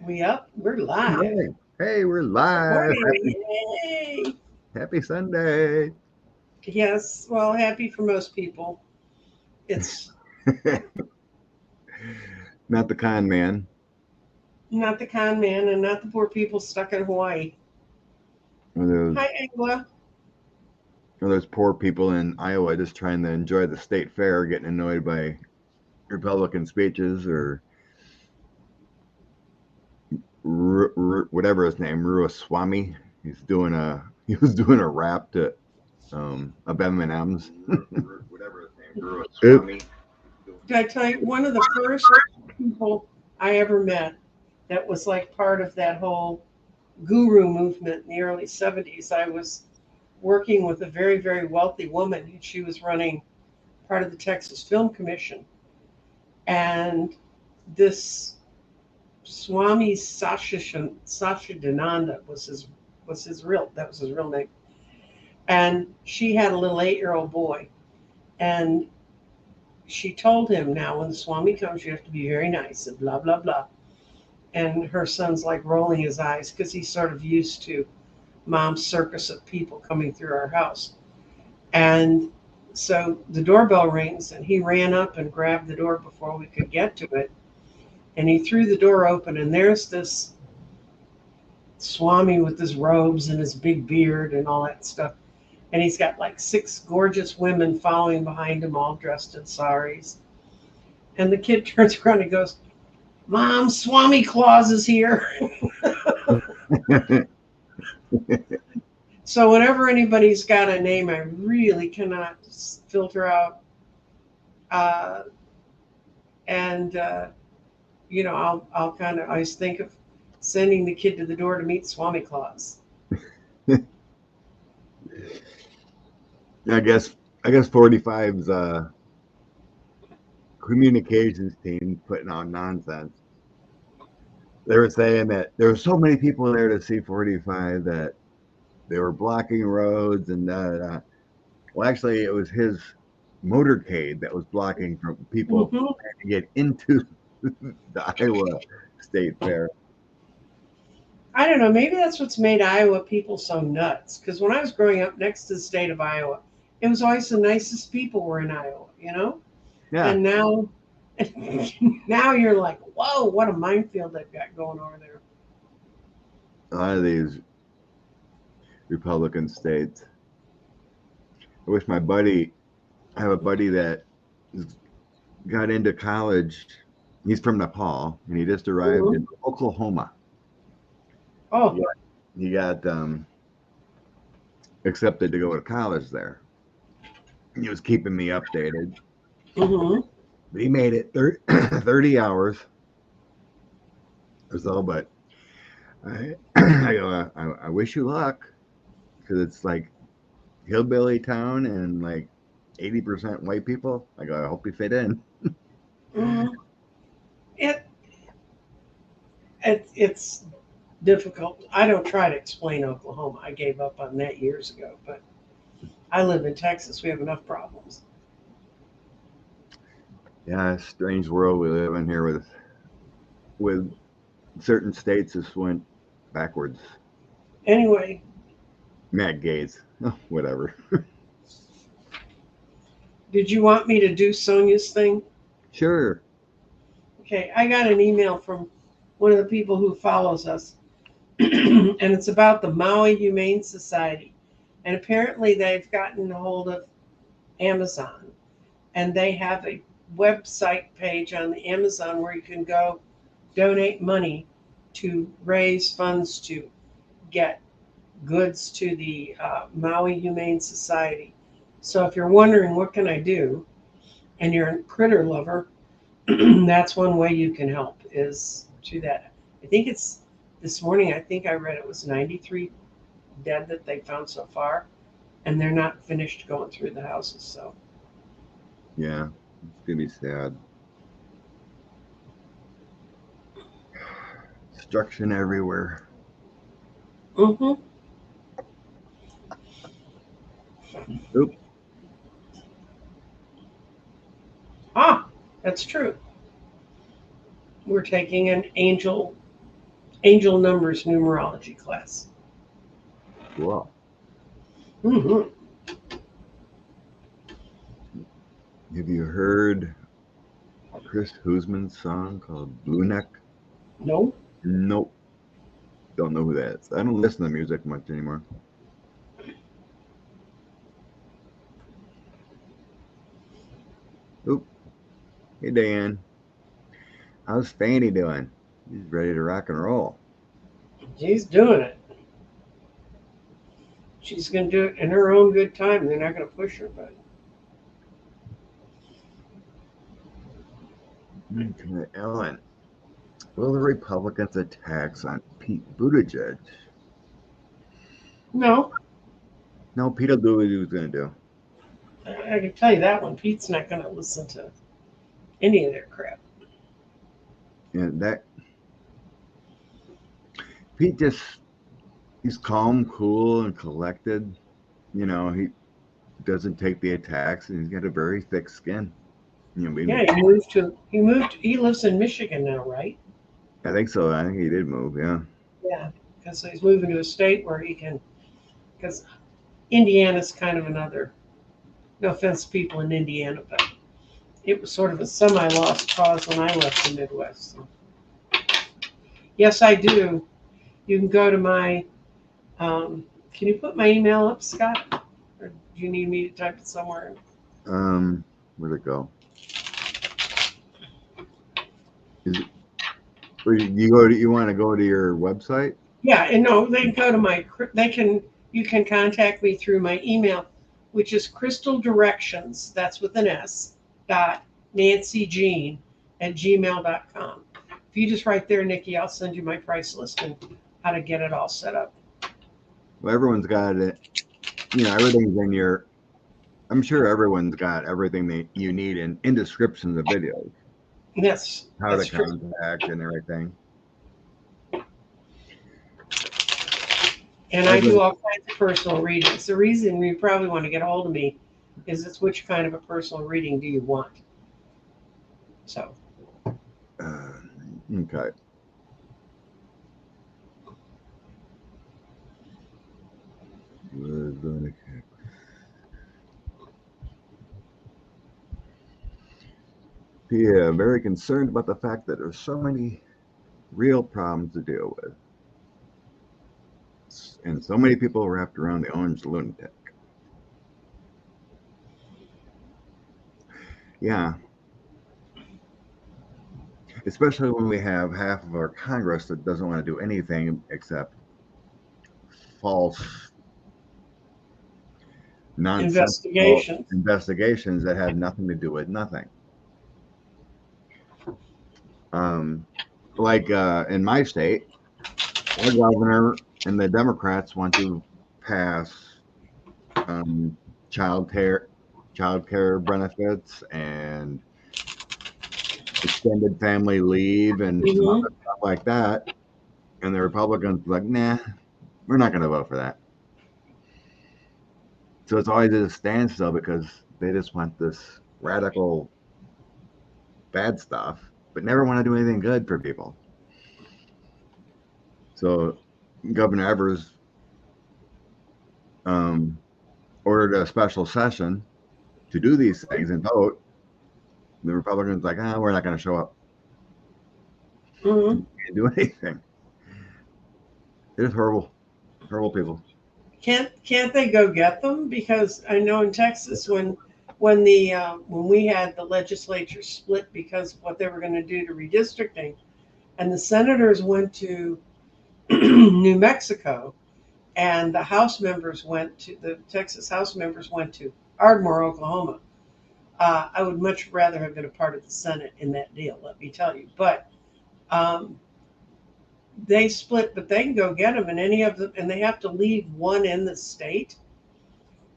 We up? We're live. Morning. Hey, we're live. Morning. Yay. Happy Sunday. Yes, well, happy for most people. It's Not the con man. not the con man and not the poor people stuck in Hawaii. Or those, Hi, Angela. or those poor people in Iowa just trying to enjoy the state fair, getting annoyed by Republican speeches or whatever his name, Ruaswamy. He was doing a rap to of M&M's. Whatever his name, Ruaswamy. Did I tell you one of the first people I ever met that was like part of that whole guru movement in the early 70s? I was working with a very, very wealthy woman, and she was running part of the Texas Film Commission. And this Swami Sachidhananda was his real name. And she had a little 8-year-old boy. And she told him, now when the Swami comes, you have to be very nice and blah, blah, blah. And her son's like rolling his eyes because he's sort of used to mom's circus of people coming through our house. And so the doorbell rings and he ran up and grabbed the door before we could get to it. And he threw the door open and there's this Swami with his robes and his big beard and all that stuff. And he's got like 6 gorgeous women following behind him, all dressed in saris. And the kid turns around and goes, Mom, Swami Claus is here. So whenever anybody's got a name I really cannot filter out, uh, and I'll kind of always think of sending the kid to the door to meet Swami Claus. I guess 45's communications team putting out nonsense. They were saying that there were so many people there to see 45 that they were blocking roads and da, da, da. Well, actually, it was his motorcade that was blocking from people Hmm. trying to get into the Iowa State Fair. I don't know. Maybe that's what's made Iowa people so nuts. Because when I was growing up next to the state of Iowa, it was always the nicest people were in Iowa, you know? Yeah, And now, now you're like, whoa, what a minefield they've got going over there. a lot of these Republican states. I wish I have a buddy that got into college. He's from Nepal and he just arrived Mhm. in Oklahoma. Oh, Yeah. He got accepted to go to college there. He was keeping me updated, hmm, but he made it 30 hours or so. But I go, I wish you luck because it's like hillbilly town and like 80% white people. I go, I hope you fit in. hmm. It, it's difficult. I don't try to explain Oklahoma. I gave up on that years ago. But I live in Texas. We have enough problems. Yeah, strange world we live in here with certain states just went backwards. Anyway, Matt Gates, oh, whatever. did you want me to do Sonia's thing? Sure. Okay, I got an email from one of the people who follows us, and it's about the Maui Humane Society. And apparently, they've gotten a hold of Amazon, and they have a website page on the Amazon where you can go donate money to raise funds to get goods to the Maui Humane Society. So if you're wondering what can I do, and you're a critter lover, that's one way you can help is to that. I think it's this morning. I think I read it was 93 dead that they found so far, and they're not finished going through the houses. So Yeah, it's gonna be sad. Destruction everywhere. hmm, Oop. ah, that's true. We're taking an angel angel numbers numerology class. Cool. Hmm. Have you heard Chris Husman's song called Blue Neck? No. Nope. Don't know who that is. I don't listen to music much anymore. Oop. Hey, Dan. How's Fanny doing? He's ready to rock and roll. She's doing it. She's going to do it in her own good time. They're not going to push her, but Okay, Ellen. Will the Republicans' attacks on Pete Buttigieg? no. No, Pete will do what he was going to do. I can tell you that one. Pete's not going to listen to any of their crap. And that Pete he's calm, cool, and collected. You know, he doesn't take the attacks, and he's got a very thick skin. You know, Yeah, he lives in Michigan now, right? I think so. I think he did move. Yeah. Yeah, because he's moving to a state where he can, because Indiana's kind of another, no offense to people in Indiana, but it was sort of a semi-lost cause when I left the Midwest. So. Yes, I do. You can go to my, can you put my email up, Scott? Or do you need me to type it somewhere? Where'd it go? Is it, or you want to go to your website? Yeah, and no, they can go to you can contact me through my email, which is crystal directions, that's with an S, dot nancyjean@gmail.com. If you just write there, Nikki, I'll send you my price list and how to get it all set up. Well, everyone's got it. You know, everything's in your. I'm sure everyone's got everything that you need in descriptions of videos. Yes, How that's to true. contact and everything. And I do all kinds of personal readings. The reason you probably want to get a hold of me is it's which kind of a personal reading do you want? So. Okay. Yeah, very concerned about the fact that there's so many real problems to deal with. And so many people wrapped around the orange lunatic. Yeah. Especially when we have half of our Congress that doesn't want to do anything except false, nonsensical investigations that have nothing to do with nothing. Like in my state, our governor and the Democrats want to pass child care benefits and extended family leave and some other stuff like that. And the Republicans are like, nah, we're not going to vote for that. So it's always at a standstill because they just want this radical bad stuff, but never want to do anything good for people. So Governor Evers ordered a special session to do these things and vote. The Republicans like, we're not going to show up. Can't do anything. They're just horrible people. Can't they go get them? Because I know in Texas when we had the legislature split because of what they were going to do to redistricting, and the senators went to New Mexico, and the Texas House members went to Ardmore, Oklahoma. I would much rather have been a part of the Senate in that deal, let me tell you. But they split, but they can go get them, and any of them, and they have to leave one in the state,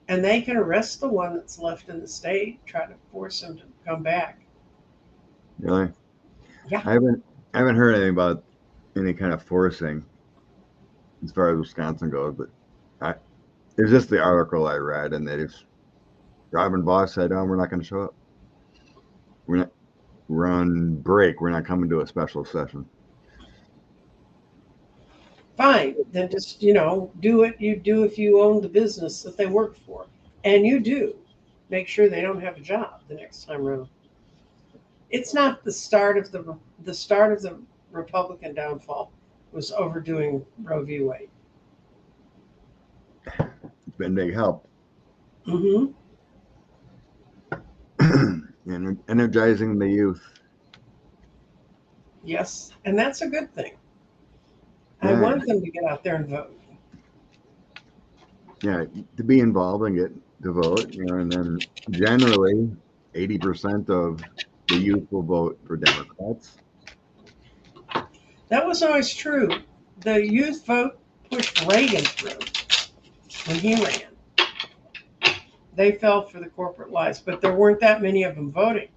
and they can arrest the one that's left in the state, try to force him to come back. Really? Yeah. I haven't heard anything about any kind of forcing as far as Wisconsin goes, but it's just the article I read, and Robin Vos said, we're not going to show up. We're on break. We're not coming to a special session. fine. Then just, do what you do if you own the business that they work for. And you do. Make sure they don't have a job the next time around. It's not the start of the Republican downfall was overdoing Roe v. Wade. It's been a big help. Mm-hmm. Energizing the youth. Yes, and that's a good thing. I Yeah, want them to get out there and vote. yeah, to be involved and get to vote, and then generally 80% of the youth will vote for Democrats. That was always true. The youth vote pushed Reagan through when he ran. They fell for the corporate lies, but there weren't that many of them voting.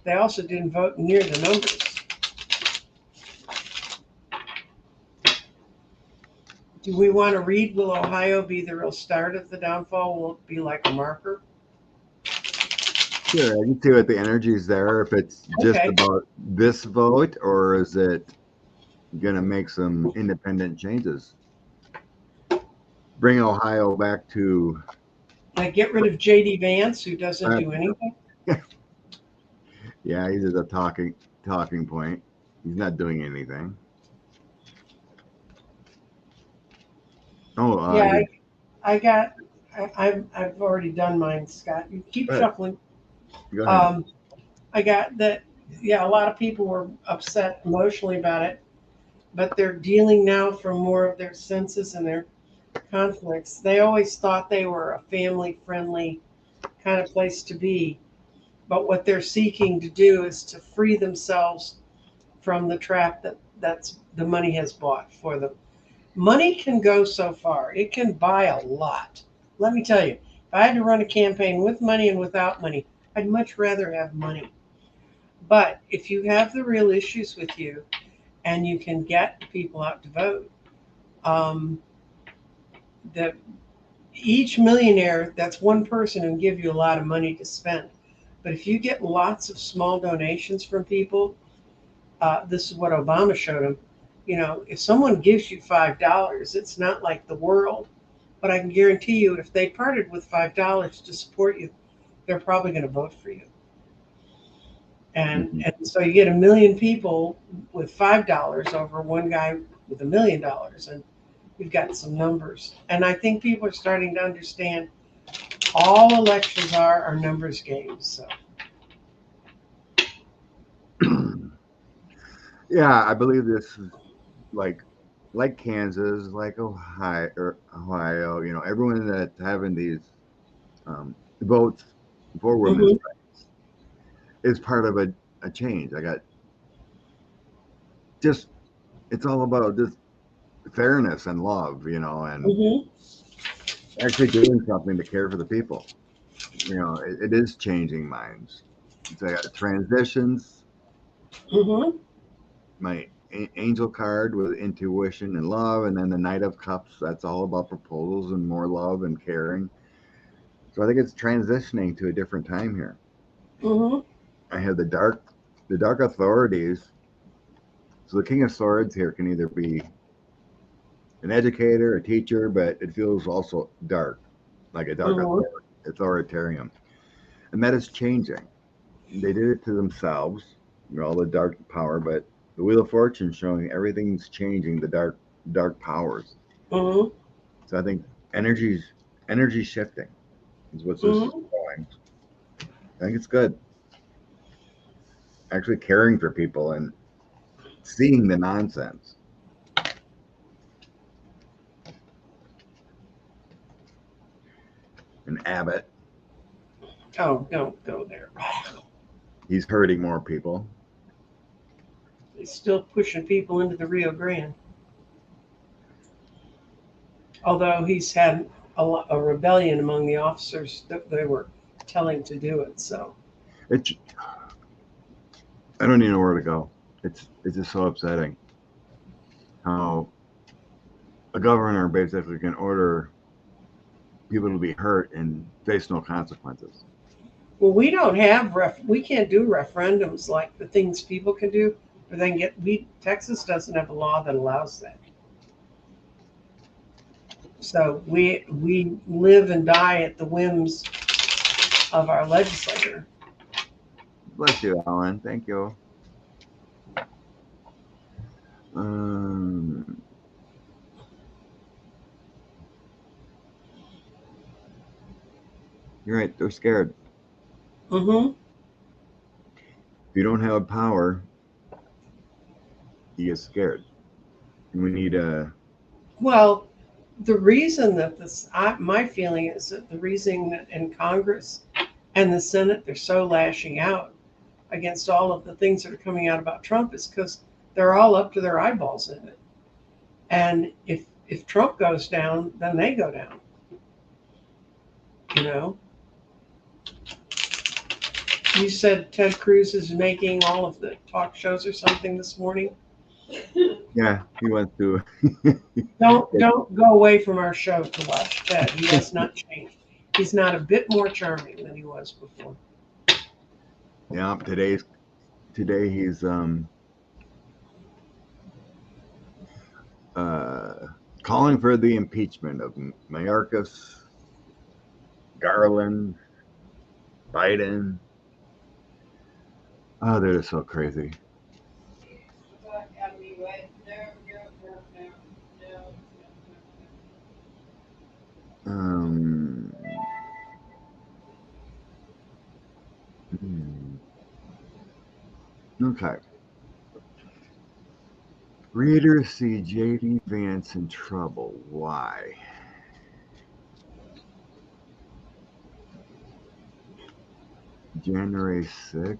They also didn't vote near the numbers. Do we want to read Will Ohio be the real start of the downfall? Will it be like a marker? Sure, I can see what the energy is there. If it's just Okay. about this vote, or is it going to make some independent changes? Bring Ohio back to. Like get rid of J.D. Vance, who doesn't do anything? Yeah, he's a talking point. He's not doing anything. Oh, Yeah, I've already done mine, Scott. You keep shuffling. Go ahead. I got that. Yeah, a lot of people were upset emotionally about it, but they're dealing now from more of their senses and their conflicts. They always thought they were a family-friendly kind of place to be, but what they're seeking to do is to free themselves from the trap that's the money has bought for them. Money can go so far. It can buy a lot. Let me tell you, if I had to run a campaign with money and without money, I'd much rather have money. But if you have the real issues with you and you can get people out to vote, um, the each millionaire, that's one person who can give you a lot of money to spend. But if you get lots of small donations from people, this is what Obama showed him. If someone gives you $5, it's not like the world. But I can guarantee you, if they parted with $5 to support you, they're probably going to vote for you. And so you get a million people with $5 over one guy with $1 million, and you've got some numbers. And I think people are starting to understand all elections are numbers games. So. Yeah, I believe this is like Kansas, like Ohio. Everyone that's having these votes for women's Mm-hmm. rights is part of a change. I got just it's all about just fairness and love, and Mm-hmm. actually doing something to care for the people. It is changing minds. So I got transitions, Mm-hmm. my angel card with intuition and love, and then the Knight of Cups. That's all about proposals and more love and caring. So I think it's transitioning to a different time here. Mm-hmm. I have the dark authorities. So the King of Swords here can either be an educator, a teacher, but it feels also dark, like a dark Mm-hmm. authoritarian. And that is changing. They did it to themselves, all the dark power, but the Wheel of Fortune showing everything's changing, the dark powers. Mm-hmm. So I think energy shifting is what's this Mm-hmm. going. I think it's good. Actually caring for people and seeing the nonsense. And Abbott, Oh, don't go there. he's hurting more people. He's still pushing people into the Rio Grande. Although he's had a rebellion among the officers that they were telling to do it. So. It's I don't even know where to go. It's just so upsetting how a governor basically can order people to be hurt and face no consequences. Well, we don't have we can't do referendums like the things people can do, but then Texas doesn't have a law that allows that. So we live and die at the whims of our legislator. Bless you, Alan. Thank you. You're right. They're scared. Mm-hmm. If you don't have power, you get scared. We need a. Well, the reason that my feeling is that the reason that in Congress and the Senate they're so lashing out against all of the things that are coming out about Trump is because they're all up to their eyeballs in it. And if Trump goes down, then they go down. You know, you said Ted Cruz is making all of the talk shows or something this morning. Yeah, he wants to. Don't go away from our show to watch Ted. He has not changed. He's not a bit more charming than he was before. Yeah, today he's calling for the impeachment of Mayorkas, Garland, Biden. Oh, they're so crazy. Um, okay. Readers see J.D. Vance in trouble. Why? January 6th?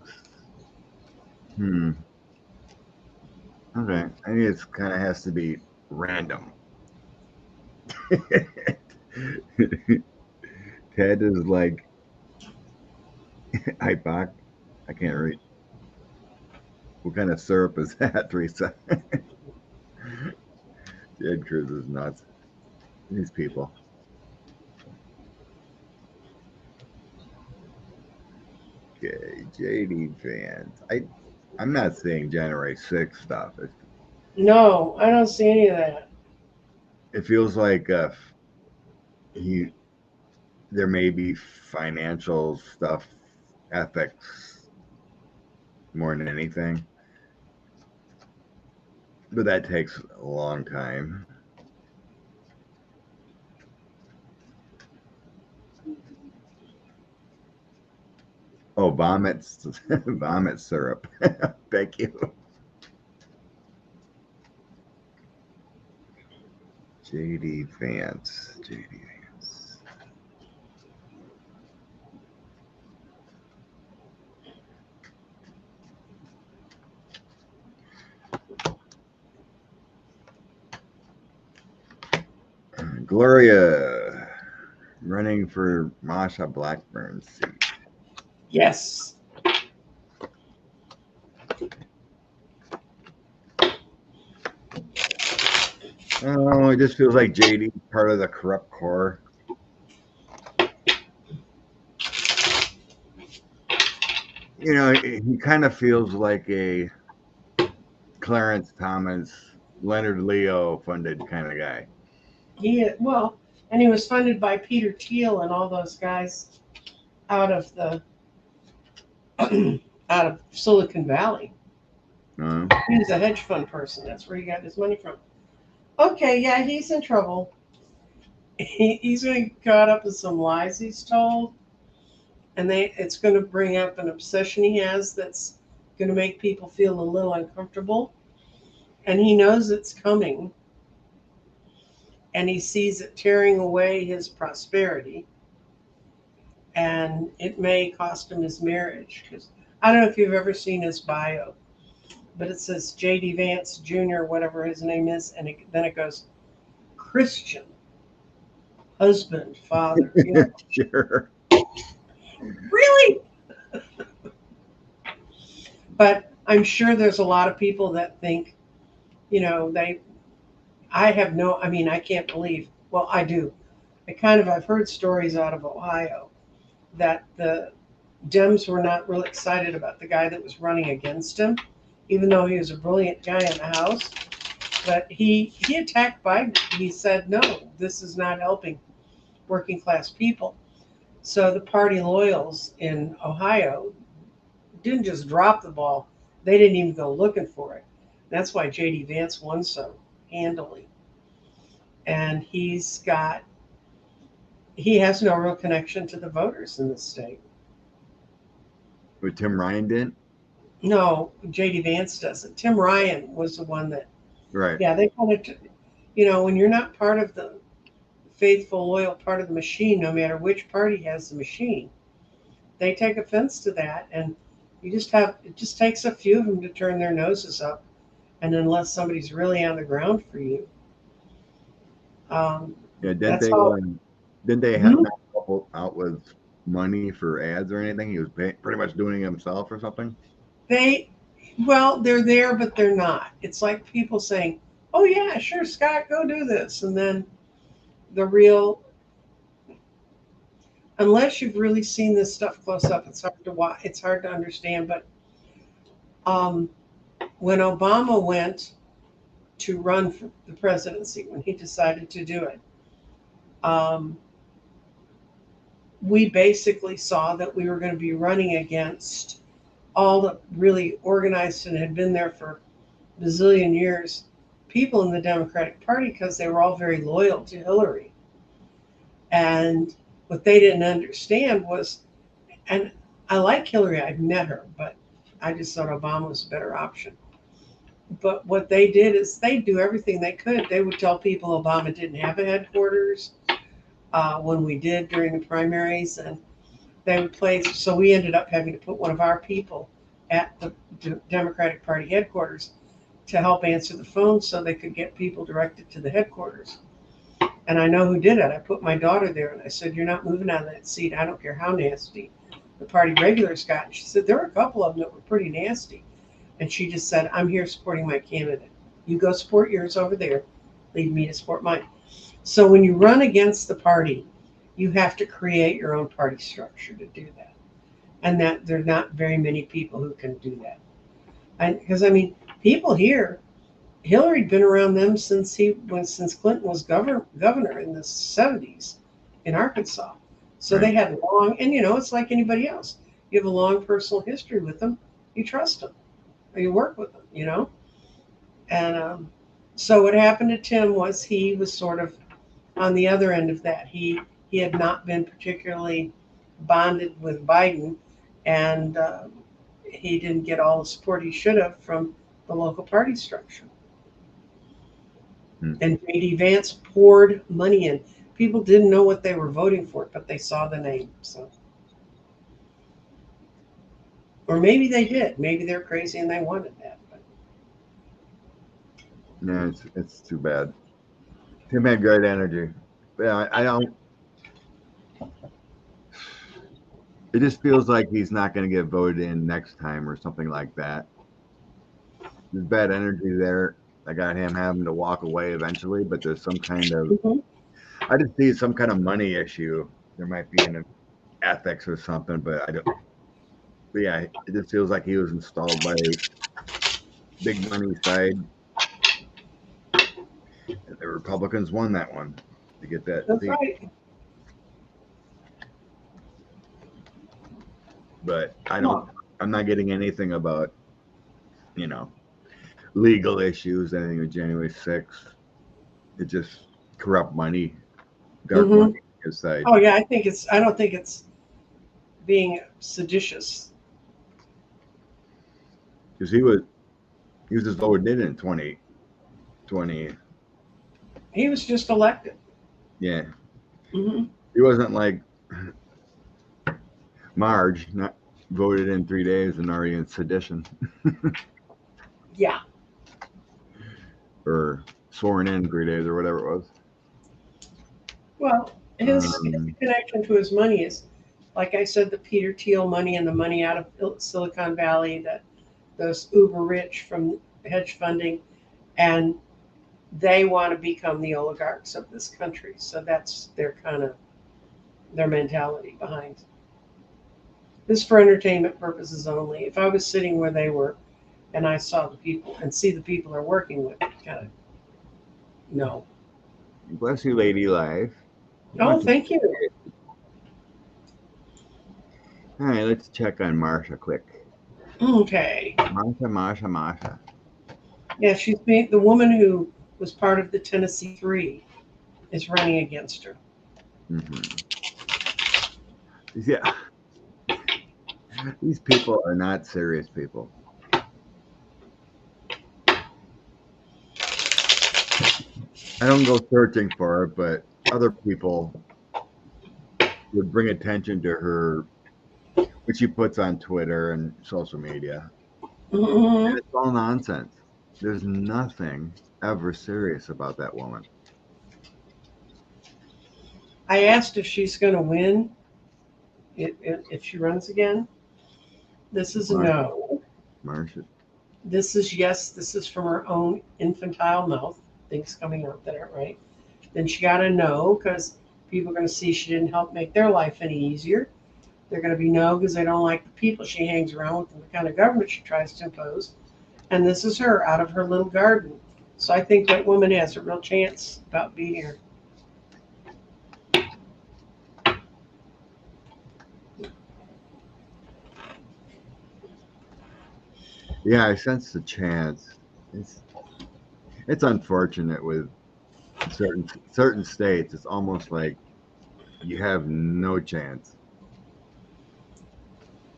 Okay. I think it kind of has to be random. Ted is like, IPOC. I can't read. What kind of syrup is that, Teresa? Ted Cruz is nuts. These people. Okay, JD Vance. I'm not seeing January 6th stuff. No, I don't see any of that. It feels like he there may be financial stuff, ethics more than anything. But that takes a long time. Oh, vomit syrup. Thank you. JD Vance. JD Vance. Gloria running for Masha Blackburn's seat. Yes. Oh, it just feels like JD part of the corrupt core. You know, he kind of feels like a Clarence Thomas, Leonard Leo funded kind of guy. And he was funded by Peter Thiel and all those guys out of the out of Silicon Valley. He was a hedge fund person. That's where he got his money from. Okay, yeah, he's in trouble. He's going to get caught up in some lies he's told, and it's going to bring up an obsession he has that's going to make people feel a little uncomfortable. And he knows it's coming, and he sees it tearing away his prosperity, and it may cost him his marriage. Because I don't know if you've ever seen his bio, but it says J.D. Vance Jr., whatever his name is, and then it goes Christian, husband, father. You know? Sure. Really? But I'm sure there's a lot of people that think, I can't believe, well, I do. I've heard stories out of Ohio that the Dems were not real excited about the guy that was running against him, even though he was a brilliant guy in the House. But he attacked Biden. He said, no, this is not helping working class people. So the party loyals in Ohio didn't just drop the ball, they didn't even go looking for it. That's why J.D. Vance won so handily. And he has no real connection to the voters in the state. But Tim Ryan didn't? No, J.D. Vance doesn't. Tim Ryan was the one that, Right. yeah, they kind of, when you're not part of the faithful, loyal part of the machine, no matter which party has the machine, they take offense to that. And it just takes a few of them to turn their noses up. And unless somebody's really on the ground for you, Yeah, that's how. didn't they have Mhm. not help out with money for ads or anything? He was pretty much doing it himself or something. They, well, they're there, but they're not. It's like people saying, "Oh yeah, sure, Scott, go do this," and then the real, unless you've really seen this stuff close up, it's hard to watch. It's hard to understand. But um, when Obama went to run for the presidency, when he decided to do it, um, we basically saw that we were going to be running against all the really organized and had been there for a bazillion years people in the Democratic Party because they were all very loyal to Hillary. And what they didn't understand was, and I like Hillary, I've met her, but I just thought Obama was a better option. But what they did is they do everything they could. They would tell people Obama didn't have a headquarters when we did during the primaries, and they would play. So we ended up having to put one of our people at the Democratic Party headquarters to help answer the phone so they could get people directed to the headquarters. And I know who did it. I put my daughter there and I said, "You're not moving out of that seat. I don't care how nasty the party regulars got." And she said, "There were a couple of them that were pretty nasty." And she just said, "I'm here supporting my candidate. You go support yours over there. Leave me to support mine." So when you run against the party, you have to create your own party structure to do that. And that there are not very many people who can do that. And because I mean, people here, Hillary'd been around them since Clinton was governor in the 70s in Arkansas. So Right. they had long, and it's like anybody else. You have a long personal history with them. You trust them, or you work with them. And so what happened to Tim was he was sort of on the other end of that. He had not been particularly bonded with Biden, and he didn't get all the support he should have from the local party structure. Hmm. And J.D. Vance poured money in. People didn't know what they were voting for, but they saw the name. So, or maybe they did. Maybe they're crazy and they wanted that. But Yeah, it's too bad. Tim had great energy. Yeah, I don't. It just feels like he's not going to get voted in next time or something like that. There's bad energy there. I got him having to walk away eventually, but there's some kind of. mhm. I just see some kind of money issue. There might be an ethics or something, but I don't. But yeah, it just feels like he was installed by big money side, and the Republicans won that one to get that That's seat. right. But I don't. Well, I'm not getting anything about you know legal issues, anything with January 6th. It's just corrupt money, dark money hmm inside. oh yeah, I don't think it's being seditious. Because he was just voted in 2020. He was just elected. Yeah. hmm He wasn't like Marge, not voted in 3 days and already in sedition Yeah. or sworn in 3 days or whatever it was. Well, his Um, connection to his money is, like I said, the Peter Thiel money and the money out of Silicon Valley, that those uber rich from hedge funding, and they want to become the oligarchs of this country. So that's their kind of their mentality behind this for entertainment purposes only. If I was sitting where they were and I saw the people and see the people they're working with, kind of No. Bless you, lady life. Oh, Much thank you. All right, let's check on Marsha quick. Okay. Marsha. Yeah, the woman who was part of the Tennessee Three is running against her. Mm-hmm. Yeah, these people are not serious people. I don't go searching for it, but other people would bring attention to her, which she puts on Twitter and social media. And Hmm. it's all nonsense. There's nothing ever serious about that woman. I asked if she's going to win if she runs again. This is a Marsha, no. Marsha. This is yes. This is from her own infantile mouth. Things coming out that aren't right. Then she got a no because people are going to see she didn't help make their life any easier. They're going to be no because they don't like the people she hangs around with and the kind of government she tries to impose. And this is her out of her little garden. So I think that woman has a real chance about beating her. Yeah, I sense the chance. It's it's unfortunate with certain states. It's almost like you have no chance.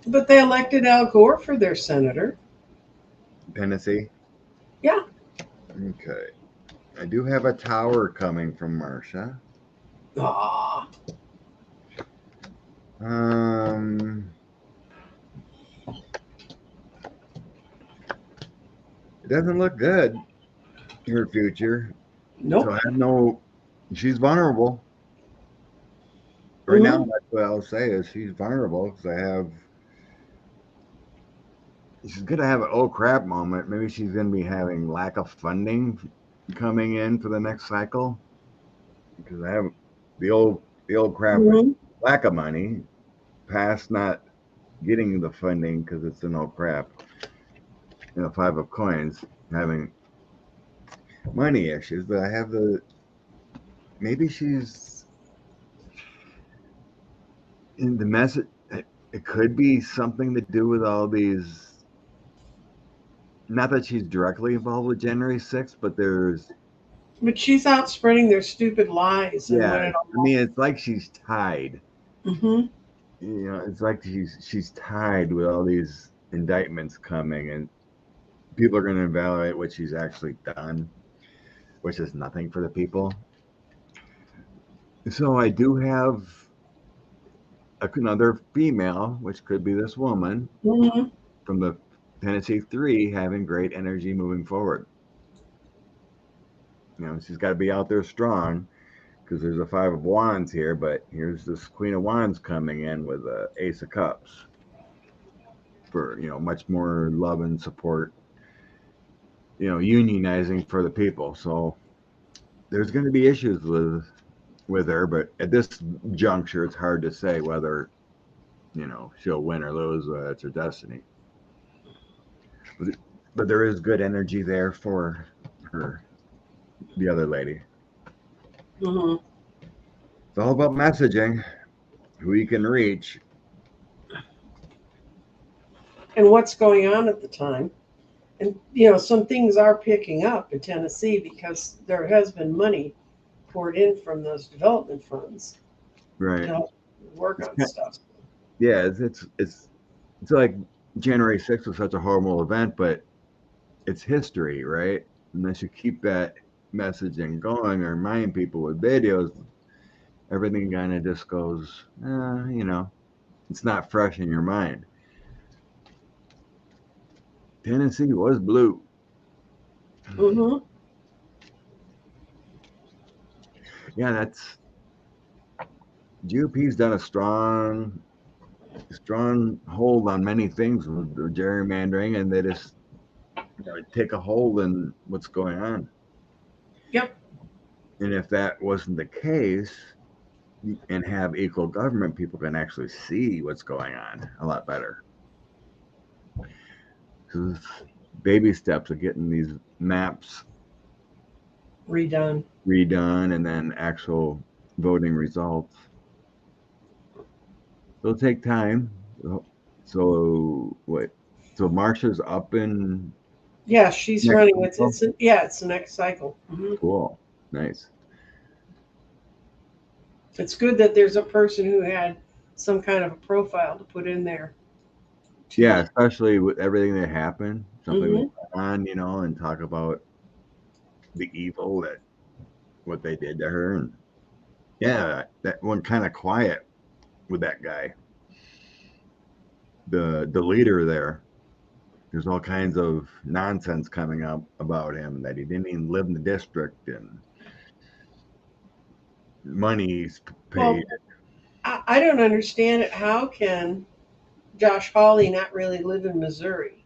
But they elected Al Gore for their senator. Tennessee. Yeah. Okay. I do have a tower coming from Marsha. Ah. Um, it doesn't look good. Her future. So Nope. I have no. She's vulnerable right now. Hmm. That's what I'll say is she's vulnerable because I have. She's gonna have an oh crap moment. Maybe she's gonna be having lack of funding coming in for the next cycle because I have the old crap Hmm. lack of money past not getting the funding because it's an old crap. Five of coins having money issues, but I have the maybe she's in the message. It could be something to do with all these. Not that she's directly involved with January 6th, but there's But she's out spreading their stupid lies and yeah. what it I mean, it's like she's tied. all. Hmm. It's like she's tied with all these indictments coming, and people are going to evaluate what she's actually done, which is nothing for the people. So I do have another female, which could be this woman Hmm. from the Tennessee Three, having great energy moving forward. She's got to be out there strong because there's a Five of Wands here, but here's this Queen of Wands coming in with a Ace of Cups for much more love and support. Unionizing for the people. So there's going to be issues with her, but at this juncture, it's hard to say whether she'll win or lose. It's her destiny. But there is good energy there for her, the other lady. Hmm. It's all about messaging, who you can reach. And what's going on at the time. And, some things are picking up in Tennessee because there has been money poured in from those development funds to Right. help work on stuff. Yeah, it's like January 6th was such a horrible event, but it's history, right? Unless you keep that messaging going or remind people with videos, everything kind of just goes, it's not fresh in your mind. Tennessee was blue. Hmm. Yeah, that's GOP's done a strong hold on many things with the gerrymandering, and they just take a hold in what's going on. Yep. And if that wasn't the case, and have equal government, people can actually see what's going on a lot better. So baby steps of getting these maps redone. and then actual voting results. It'll take time. So what? So Marsha's up in Yeah, she's next running. cycle? It's the next cycle. Cool. Nice. It's good that there's a person who had some kind of a profile to put in there. Yeah, especially with everything that happened, something Hmm. went on, and talk about the evil that what they did to her, and yeah, that went kind of quiet with that guy, the leader there. There's all kinds of nonsense coming up about him that he didn't even live in the district and money's Well, paid. I don't understand it. How can Josh Hawley not really live in Missouri?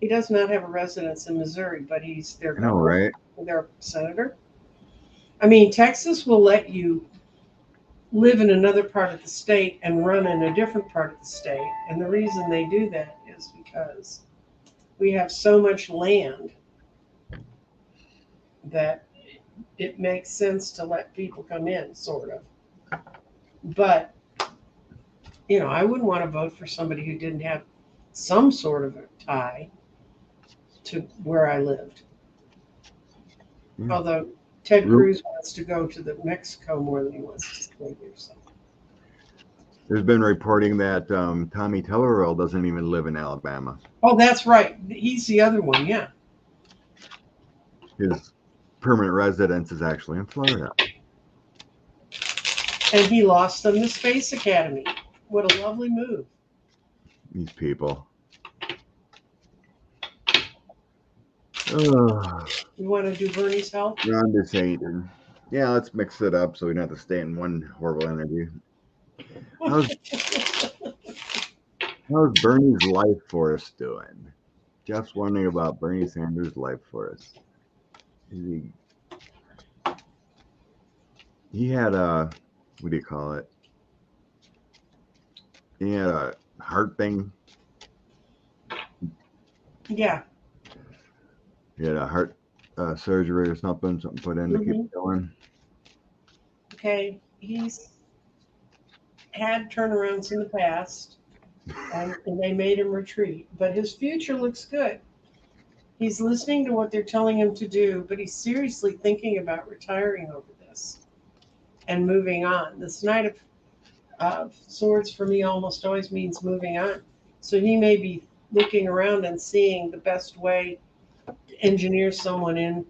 He does not have a residence in Missouri, but he's their I know, governor, right? their senator. I mean, Texas will let you live in another part of the state and run in a different part of the state. And the reason they do that is because we have so much land that it makes sense to let people come in, sort of. But, I wouldn't want to vote for somebody who didn't have some sort of a tie to where I lived. Yeah. Although Ted Ru- Cruz wants to go to the Mexico more than he wants to stay here. So. There's been reporting that Tommy Tuberville doesn't even live in Alabama. Oh, that's right. He's the other one, yeah. His permanent residence is actually in Florida. And he lost them the Space Academy. What a lovely move. These people. Oh, You want to do Bernie's health? I'm just saying. Yeah, let's mix it up so we don't have to stay in one horrible interview. How's Bernie's life force doing? Jeff's wondering about Bernie Sanders' life force. He had a, what do you call it? He had a heart thing. Yeah. He had a heart surgery or something put in to keep it going. Okay. He's had turnarounds in the past, and they made him retreat. But his future looks good. He's listening to what they're telling him to do, but he's seriously thinking about retiring over this and moving on. This Knight of Swords for me almost always means moving on. So he may be looking around and seeing the best way to engineer someone in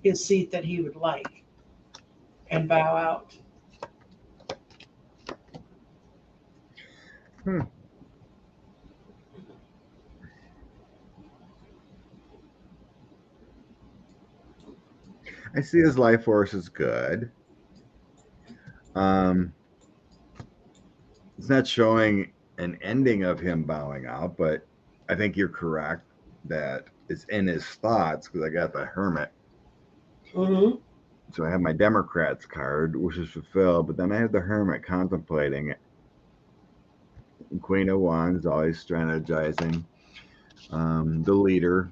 his seat that he would like and bow out. I see his life force is good. It's not showing an ending of him bowing out, but I think you're correct that it's in his thoughts because I got the Hermit. Mm-hmm. So I have my Democrats card, which is fulfilled, but then I have the Hermit contemplating it. Queen of Wands, always strategizing. The leader.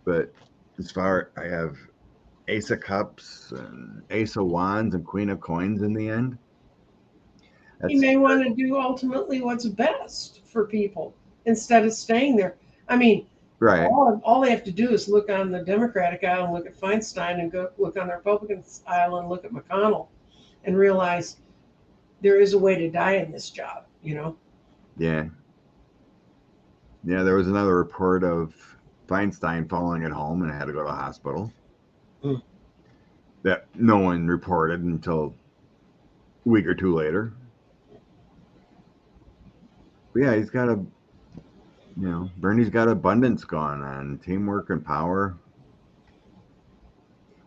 But as far I have Ace of Cups and Ace of Wands and Queen of Coins in the end. He may want to do ultimately what's best for people instead of staying there. I mean, right. All they have to do is look on the Democratic aisle and look at Feinstein, and go look on the Republican aisle and look at McConnell, and realize there is a way to die in this job. Yeah. Yeah, there was another report of Feinstein falling at home and had to go to the hospital. That no one reported until a week or two later. But yeah, he's got Bernie's got abundance going on, teamwork and power,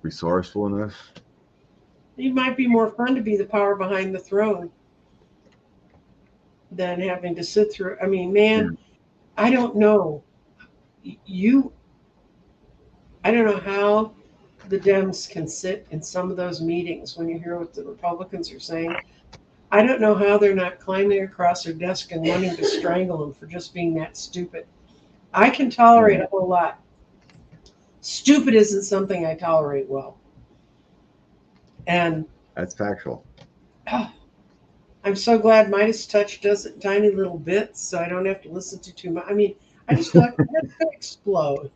resourcefulness. It might be more fun to be the power behind the throne than having to sit through. I mean, man, I don't know. I don't know how the Dems can sit in some of those meetings when you hear what the Republicans are saying. I don't know how they're not climbing across their desk and wanting to strangle them for just being that stupid. I can tolerate a whole lot. Stupid isn't something I tolerate well. And That's factual. oh, I'm so glad Midas Touch does it in tiny little bits, so I don't have to listen to too much. I mean, I just feel like my head's gonna explode.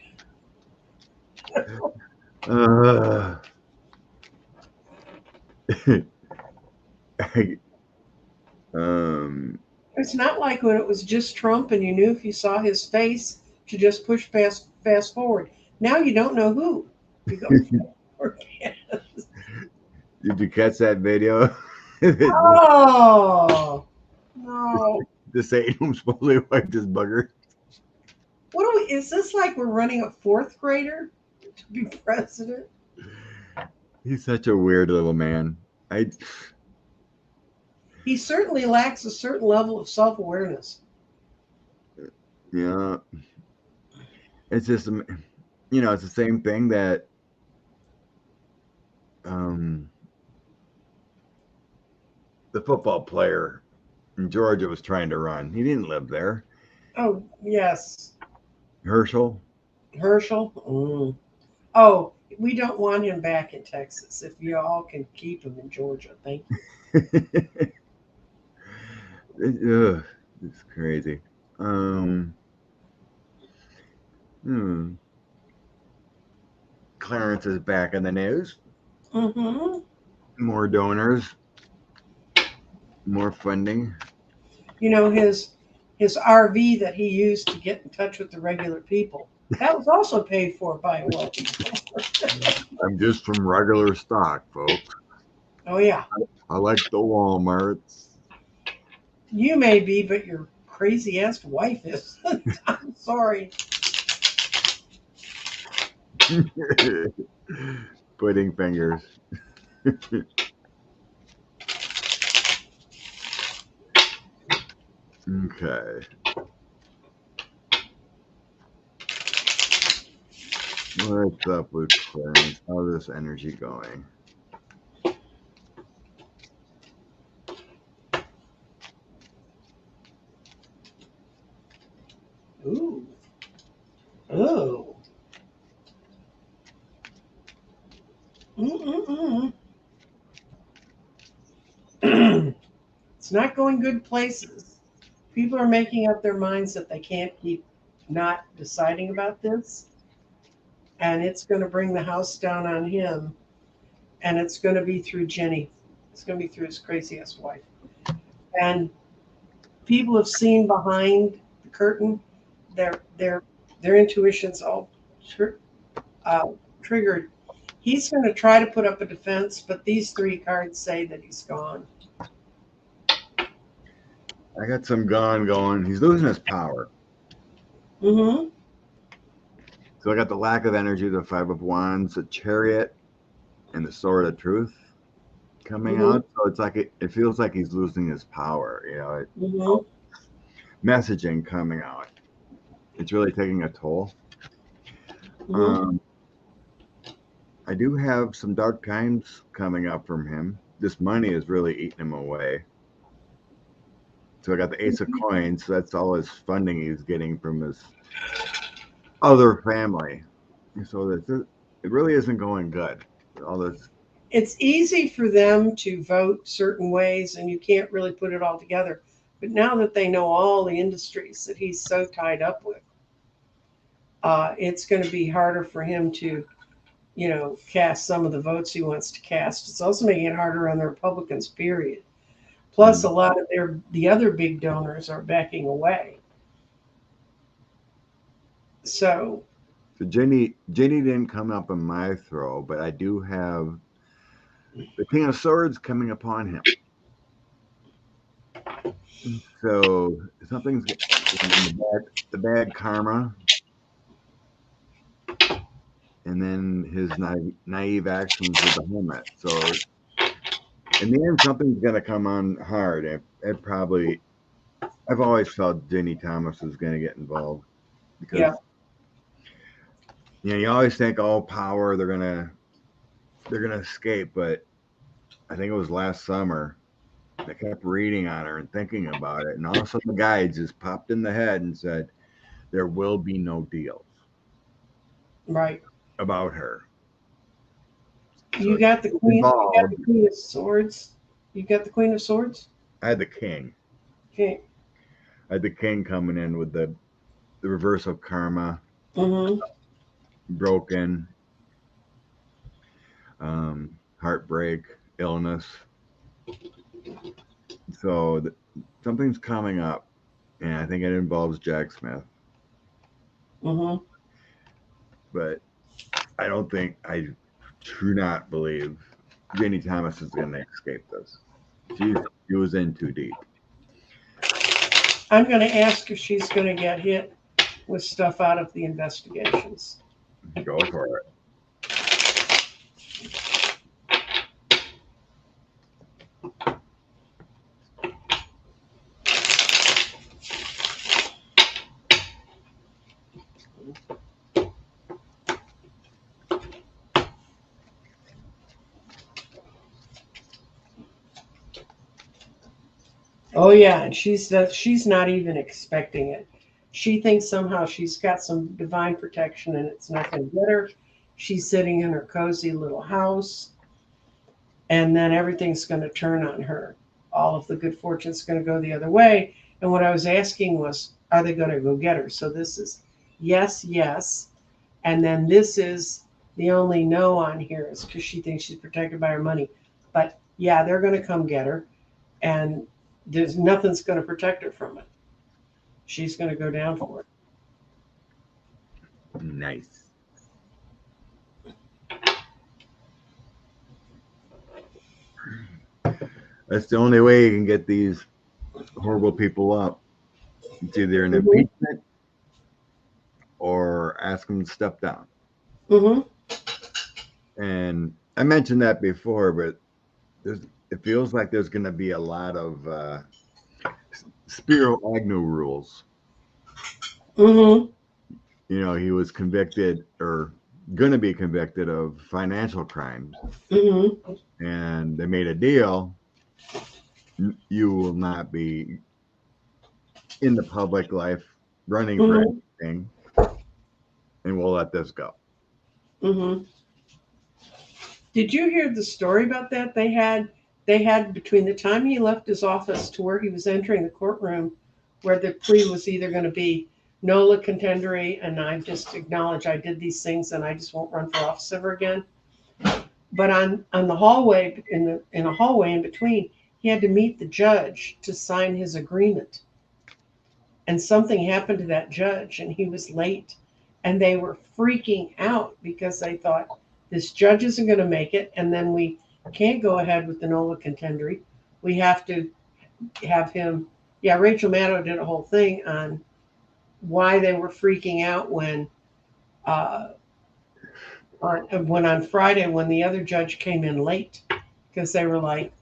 Uh, um, It's not like when it was just Trump and you knew if you saw his face to just push fast forward. Now you don't know who. You go forward. did you catch that video? Oh no. The Satan supposedly wiped his bugger. What are we is this like we're running a fourth grader to be president? He's such a weird little man. He certainly lacks a certain level of self-awareness. Yeah, it's just it's the same thing that um the football player in Georgia was trying to run. He didn't live there. Oh yes. Herschel. Herschel. Oh, we don't want him back in Texas. If you all can keep him in Georgia, thank you. It's crazy. Um, hmm. Clarence is back in the news. Mm-hmm. More donors, more funding. You know his RV that he used to get in touch with the regular people. That was also paid for by a wealthy. I'm just from regular stock, folks. Oh yeah, I like the Walmarts. you may be, but your crazy ass wife is. I'm sorry. Pudding fingers. Okay. What's up with Clarence? How's this energy going? Ooh. Oh. Mm-mm-mm. It's not going good places. People are making up their minds that they can't keep not deciding about this, and it's going to bring the house down on him, and it's going to be through Jenny. It's going to be through his crazy ass wife. And people have seen behind the curtain. Their their intuition's all uh, triggered. He's going to try to put up a defense, but these three cards say that he's gone. I got some gone going. He's losing his power. Mm-hmm. So I got the lack of energy, the Five of Wands, the Chariot, and the Sword of Truth coming Mm-hmm. out. So it's like it feels like he's losing his power. Mm-hmm. Messaging coming out. It's really taking a toll. Mm-hmm. Um, I do have some dark times coming up from him. This money is really eating him away. So I got the Ace of Coins. So that's all his funding he's getting from his other family. So it really isn't going good. All this. It's easy for them to vote certain ways, and you can't really put it all together. But now that they know all the industries that he's so tied up with, it's going to be harder for him to, cast some of the votes he wants to cast. It's also making it harder on the Republicans. Period. Plus, a lot of the other big donors are backing away. So, So Jenny didn't come up in my throw, but I do have the King of Swords coming upon him. So something's the bad karma, and then his naive actions with the Hermit. So in the end, something's going to come on hard. I've always felt Jenny Thomas was going to get involved because yeah, you always think, oh, power, they're gonna escape, but I think it was last summer. I kept reading on her and thinking about it, and all of a sudden the guy just popped in the head and said, "There will be no deals." right. about her. You So got the she's queen. You got involved. the Queen of Swords. You got the Queen of Swords. I had the king. Okay. I had the king coming in with the reverse of karma, Mm-hmm. broken, heartbreak, illness. So something's coming up, and I think it involves Jack Smith. Mm-hmm. But I do not believe Jenny Thomas is going to escape this. She was in too deep. I'm going to ask if she's going to get hit with stuff out of the investigations. Go for it. Oh yeah, and she's not even expecting it. She thinks somehow she's got some divine protection and it's not going to get her. She's sitting in her cozy little house, and then everything's going to turn on her. All of the good fortune's going to go the other way. And what I was asking was, are they going to go get her? So this is yes, yes, and then this is the only no on here is because she thinks she's protected by her money. But yeah, they're going to come get her, and there's nothing's going to protect her from it. She's going to go down for it. Nice. That's the only way you can get these horrible people up. It's either an Mm-hmm. impeachment or ask them to step down. Mm-hmm. And I mentioned that before, but it feels like there's going to be a lot of Spiro Agnew rules. Mm-hmm. You know, he was convicted or going to be convicted of financial crimes, Mm-hmm. and they made a deal. You will not be in the public life running for Mm-hmm. anything, and we'll let this go. Mm-hmm. Did you hear the story about that? They had between the time he left his office to where he was entering the courtroom, where the plea was either going to be nola contendere, and I just acknowledge I did these things and I just won't run for office ever again. But on the hallway in a hallway in between, he had to meet the judge to sign his agreement. And something happened to that judge and he was late, and they were freaking out because they thought this judge isn't going to make it, and then we can't go ahead with the nola contendere. We have to have him. Yeah, Rachel Maddow did a whole thing on why they were freaking out uh, on Friday when the other judge came in late, because they were like,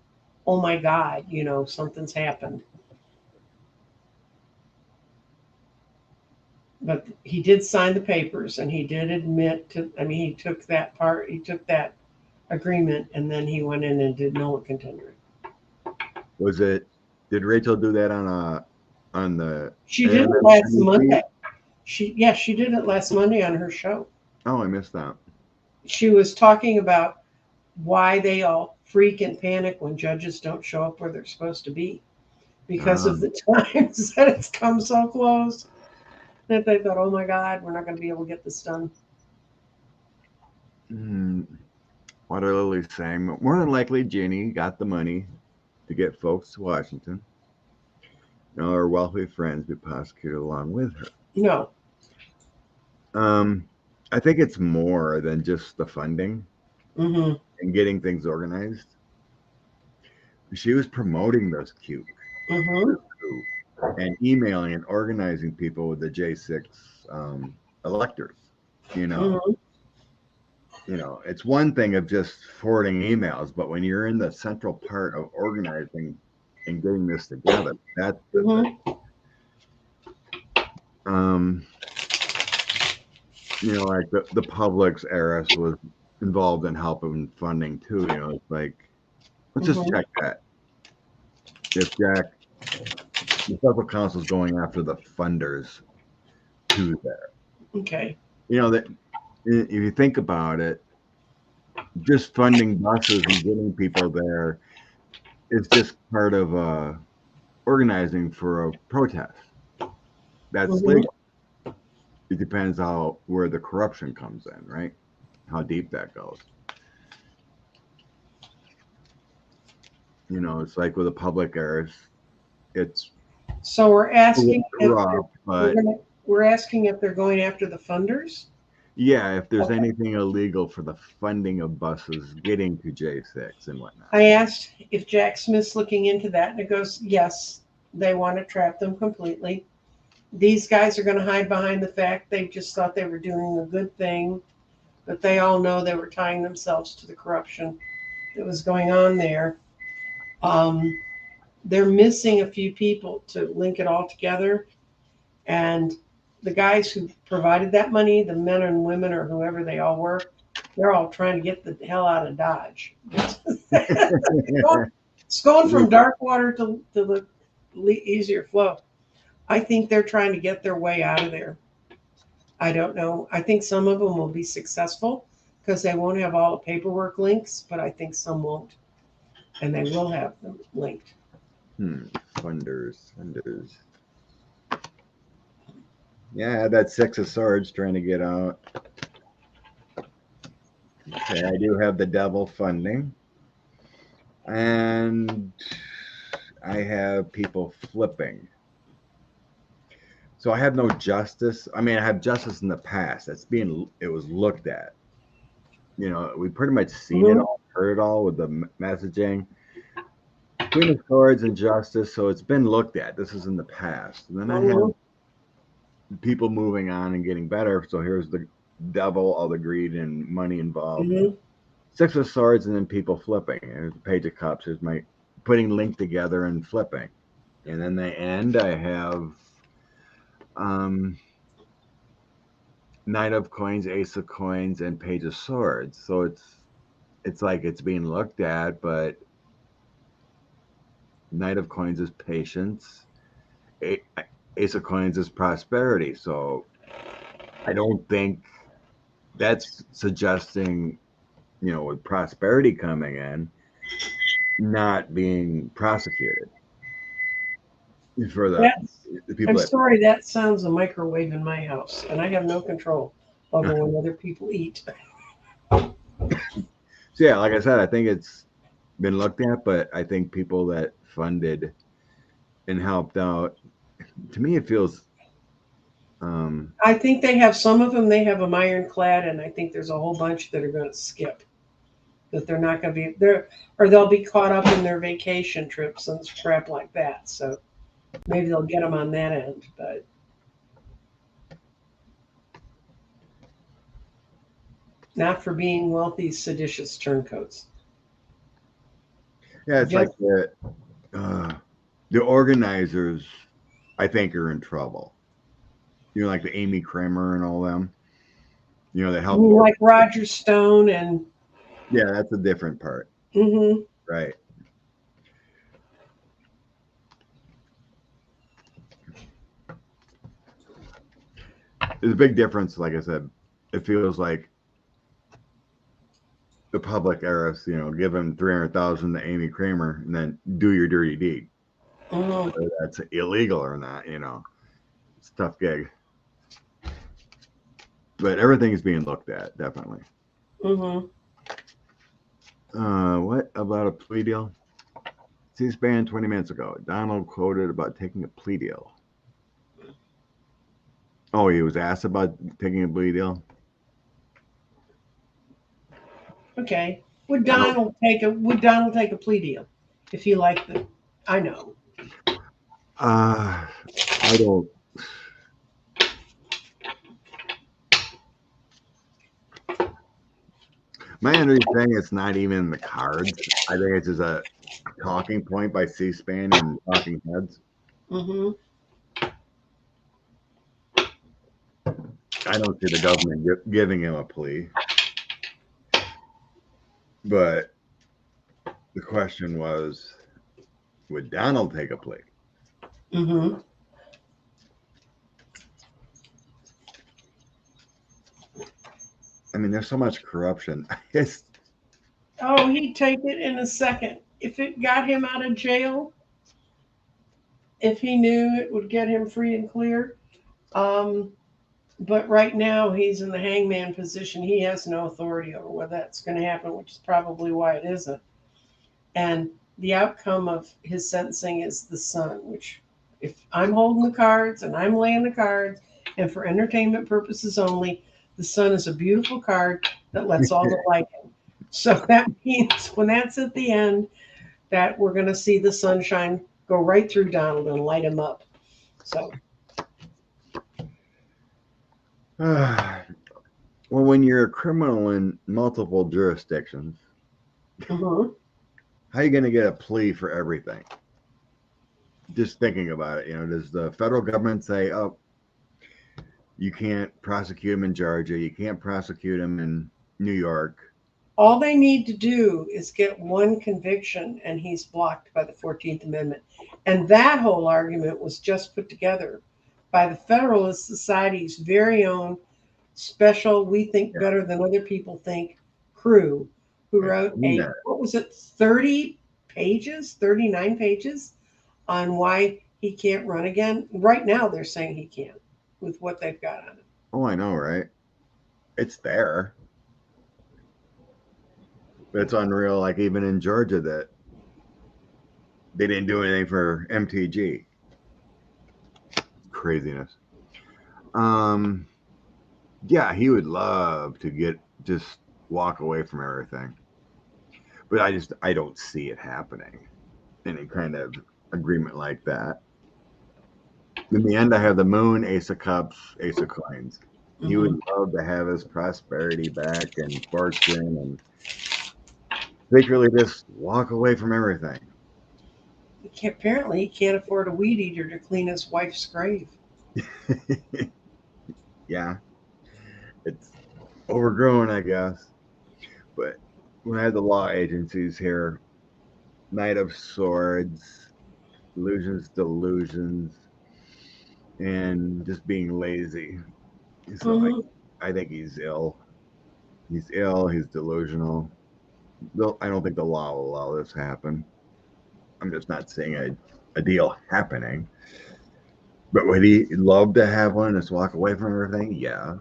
oh my God, something's happened. But he did sign the papers and he did admit to, I mean, he took that agreement, and then he went in and did nola contendere. Was it? Did Rachel do that on the She did it last MSNBC? Monday. She did it last Monday on her show. Oh, I missed that. She was talking about why they all freak and panic when judges don't show up where they're supposed to be, because of the times that it's come so close that they thought, oh my God, we're not going to be able to get this done. What are Lily saying? More than likely, Ginny got the money to get folks to Washington. Now her wealthy friends be prosecuted along with her. No. I think it's more than just the funding Mm-hmm. and getting things organized. She was promoting those cute Mm-hmm. and emailing and organizing people with the J6 electors. You know, Mm-hmm. it's one thing of just forwarding emails, but when you're in the central part of organizing and getting this together, that's the thing. Mm-hmm. Like the Publix heiress was involved in helping funding too. It's like, let's just Mm-hmm. check that. If Jack, the federal council is going after the funders too there. Okay. That if you think about it, just funding buses and getting people there is just part of organizing for a protest. That's Mhm. legal. It depends how where the corruption comes in, right? How deep that goes. You know, it's like with the public airs, it's So we're a little asking if rough, we're but gonna we're asking if they're going after the funders. yeah, if there's Okay. anything illegal for the funding of buses getting to J6 and whatnot. I asked if Jack Smith's looking into that, and it goes, yes, they want to trap them completely. These guys are going to hide behind the fact they just thought they were doing a good thing, but they all know they were tying themselves to the corruption that was going on there. Um, they're missing a few people to link it all together. And the guys who provided that money, the men and women or whoever they all were, they're all trying to get the hell out of Dodge. It's going from dark water to the easier flow. I think they're trying to get their way out of there. I don't know. I think some of them will be successful because they won't have all the paperwork links, but I think some won't, and they will have them linked. Funders. Yeah, that Six of Swords trying to get out. Okay, I do have the devil funding. And I have people flipping. So I have no justice. I mean, I have justice in the past. It was looked at. You know, we pretty much seen it Mm-hmm. all, heard it all with the messaging. Queen of Swords and justice. So it's been looked at. This is in the past. And then I have Mm-hmm. people moving on and getting better. So here's the devil, all the greed and money involved. Mm-hmm. Six of Swords, and then people flipping. Here's the Page of Cups. Here's my putting link together and flipping. And then the end, I have um, Knight of Coins, Ace of Coins, and Page of Swords. So it's like it's being looked at, but Knight of Coins is patience. Ace of Coins is prosperity. So I don't think that's suggesting, you know, with prosperity coming in, not being prosecuted for That's. the I'm people that. sorry. That sounds a microwave in my house, and I have no control over when other people eat. So yeah, like I said, I think it's been looked at, but I think people that funded and helped out, to me, it feels. I think they have some of them. They have them ironclad, and I think there's a whole bunch that are going to skip. That they're not going to be there, or they'll be caught up in their vacation trips and crap like that. So maybe they'll get them on that end, but not for being wealthy, seditious turncoats. Yeah, it's like Just the organizers, I think, are in trouble. You know, like the Amy Kramer and all them. You know, that helped. like Roger Stone and Yeah, that's a different part, mm-hmm, right? There's a big difference. Like I said, it feels like the public heiress, you know, give him 300,000 to Amy Kramer and then do your dirty deed. mm-hmm, Whether that's illegal or not, you know, it's a tough gig. But everything is being looked at, definitely. mm-hmm. What about a plea deal? C-SPAN 20 minutes ago. Donald quoted about taking a plea deal. Oh, he was asked about taking a plea deal. Okay. Well, Would Donald take a plea deal if he liked the? I know. I don't. My understanding it's not even in the cards. I think it's just a talking point by C-SPAN and talking heads. Mm-hmm. I don't see the government giving him a plea. But the question was, would Donald take a plea? Mm-hmm. I mean, there's so much corruption. It's Oh, he'd take it in a second. If it got him out of jail, if he knew it would get him free and clear. Um, but right now he's in the hangman position. He has no authority over whether that's going to happen, which is probably why it isn't. And the outcome of his sentencing is the son, which, if I'm holding the cards and I'm laying the cards, and for entertainment purposes only, the sun is a beautiful card that lets all the light in. So that means when that's at the end, that we're going to see the sunshine go right through Donald and light him up. So, well, when you're a criminal in multiple jurisdictions, mhm. how are you going to get a plea for everything? Just thinking about it, does the federal government say, "Oh, you can't prosecute him in Georgia, you can't prosecute him in New York"? All they need to do is get one conviction, and he's blocked by the 14th Amendment. And that whole argument was just put together by the Federalist Society's very own special, we think Yeah, better than other people think crew, who I've wrote seen a, that. what was it, 30 pages, 39 pages on why he can't run again. Right now, they're saying he can't with what they've got on him. Oh, I know, right? It's there, but it's unreal. Like even in Georgia, that they didn't do anything for MTG. Craziness. Um, yeah, he would love to just walk away from everything, but I don't see it happening. Any kind of agreement like that. In the end, I have the moon, ace of cups, ace of coins. He would Mhm. love to have his prosperity back and fortune and secretly just walk away from everything. Apparently, he can't afford a weed eater to clean his wife's grave. Yeah, it's overgrown, I guess. But when I had the law agencies here, Knight of Swords, illusions, delusions, and just being lazy. So Hmm. I think he's ill. He's ill. He's delusional. I don't think the law will allow this to happen. I'm just not seeing a deal happening. But would he love to have one? Just walk away from everything? Yeah.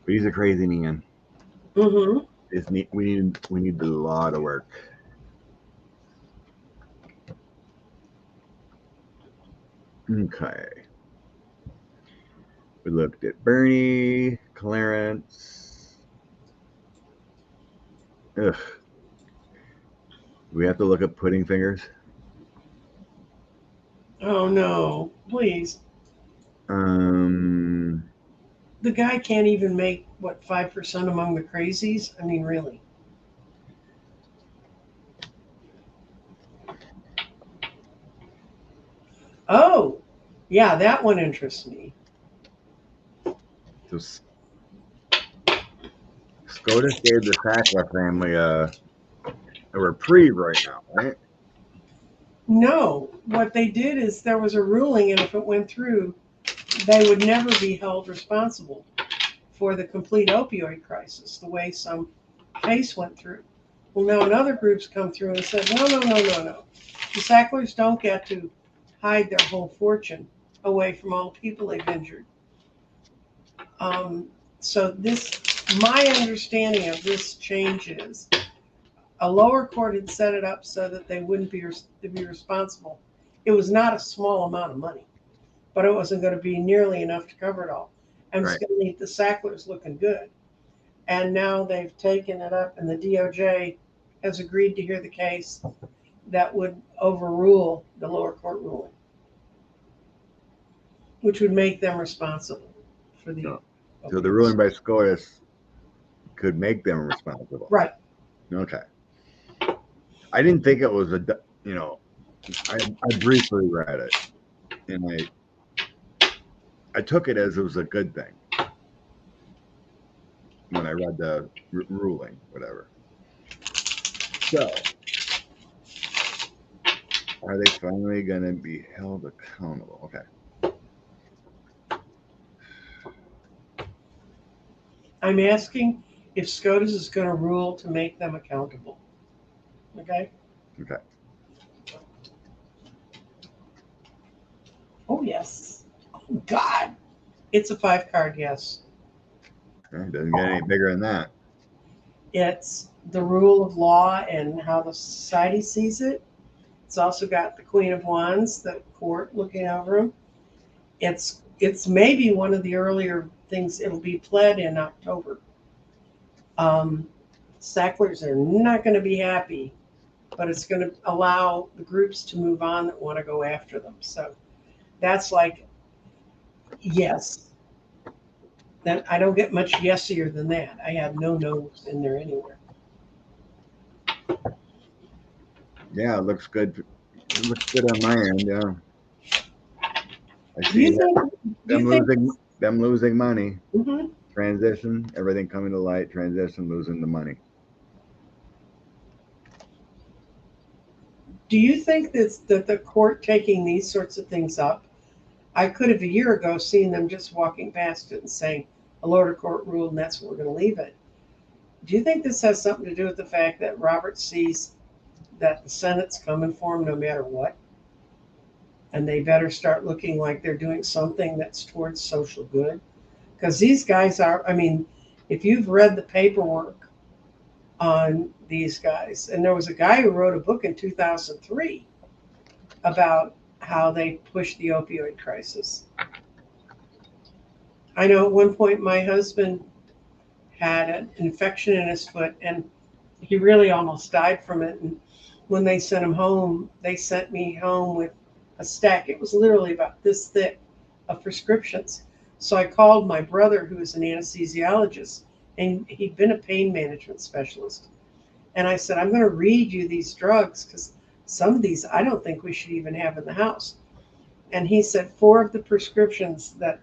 But he's a crazy man. Hmm. We need the law to work. Okay. We looked at Bernie, Clarence. Ugh. We have to look at pudding fingers. Oh no, please. Um. The guy can't even make, what, 5% among the crazies? I mean, really. Oh, yeah, that one interests me. Just SCOTUS gave the Sackler family a reprieve right now, right? No, what they did is there was a ruling, and if it went through, they would never be held responsible for the complete opioid crisis, the way some case went through. Well, now another group's come through and said, no, no, no, no, no. The Sacklers don't get to hide their whole fortune away from all the people they've injured. Um, so my understanding of this change is a lower court had set it up so that they wouldn't be responsible. It was not a small amount of money, but it wasn't going to be nearly enough to cover it all. And it's Right. going to leave the Sacklers looking good. And now they've taken it up, and the DOJ has agreed to hear the case that would overrule the lower court ruling, which would make them responsible for the So, so the abuse. ruling by SCOTUS could make them responsible. Right. Okay. I didn't think it was I briefly read it and I took it as it was a good thing when I read the ruling, whatever. So, are they finally going to be held accountable? Okay. I'm asking if SCOTUS is going to rule to make them accountable. Okay? Okay. Oh, yes. Oh, God. It's a 5 card yes. Okay. Doesn't get any bigger than that. It's the rule of law and how the society sees it. It's also got the Queen of Wands, the court looking over them. It's maybe one of the earlier things. It'll be pled in October. Um, Sacklers are not going to be happy, but it's going to allow the groups to move on that want to go after them. So that's like yes. Then I don't get much yesier than that. I have no no's in there anywhere. Yeah, it looks good. It looks good on my end. Yeah, I Do you see think? Do you think? them losing money. Mhm. Transition, everything coming to light. Transition, losing the money. Do you think that the court taking these sorts of things up? I could have a year ago seen them just walking past it and saying a lower court ruled and that's what we're going to leave it. Do you think this has something to do with the fact that Robert sees that the Senate's coming for him no matter what? And they better start looking like they're doing something that's towards social good? Because these guys are, I mean, if you've read the paperwork on these guys, and there was a guy who wrote a book in 2003 about how they pushed the opioid crisis. I know at one point my husband had an infection in his foot and he really almost died from it. And when they sent him home, they sent me home with a stack. It was literally about this thick of prescriptions. So I called my brother, who is an anesthesiologist, and he'd been a pain management specialist. And I said, I'm going to read you these drugs because some of these I don't think we should even have in the house. And he said 4 of the prescriptions that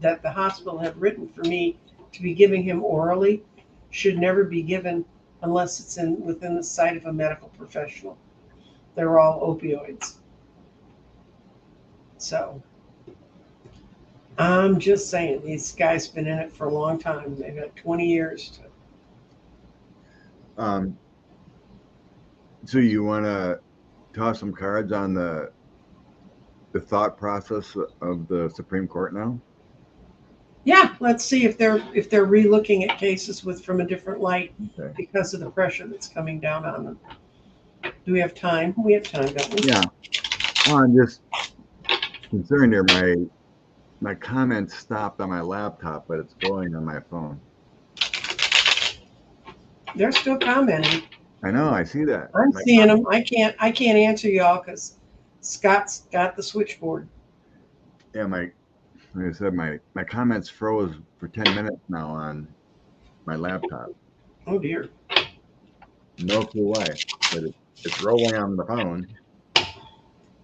the hospital had written for me to be giving him orally should never be given unless it's in within the sight of a medical professional. They're all opioids. So I'm just saying, these guys been in it for a long time. They've got 20 years to. Um, so you want to toss some cards on the thought process of the Supreme Court now? Yeah, let's see if they're relooking at cases with from a different light Okay. because of the pressure that's coming down on them. Do we have time? We have time, don't we? Yeah. I'm just concerned here. My comments stopped on my laptop, but it's going on my phone. They're still commenting. I know. I see that. I'm seeing them. I can't answer y'all because Scott's got the switchboard. Yeah, like I said, my comments froze for 10 minutes now on my laptop. Oh dear. No clue why, but it's rolling on the phone.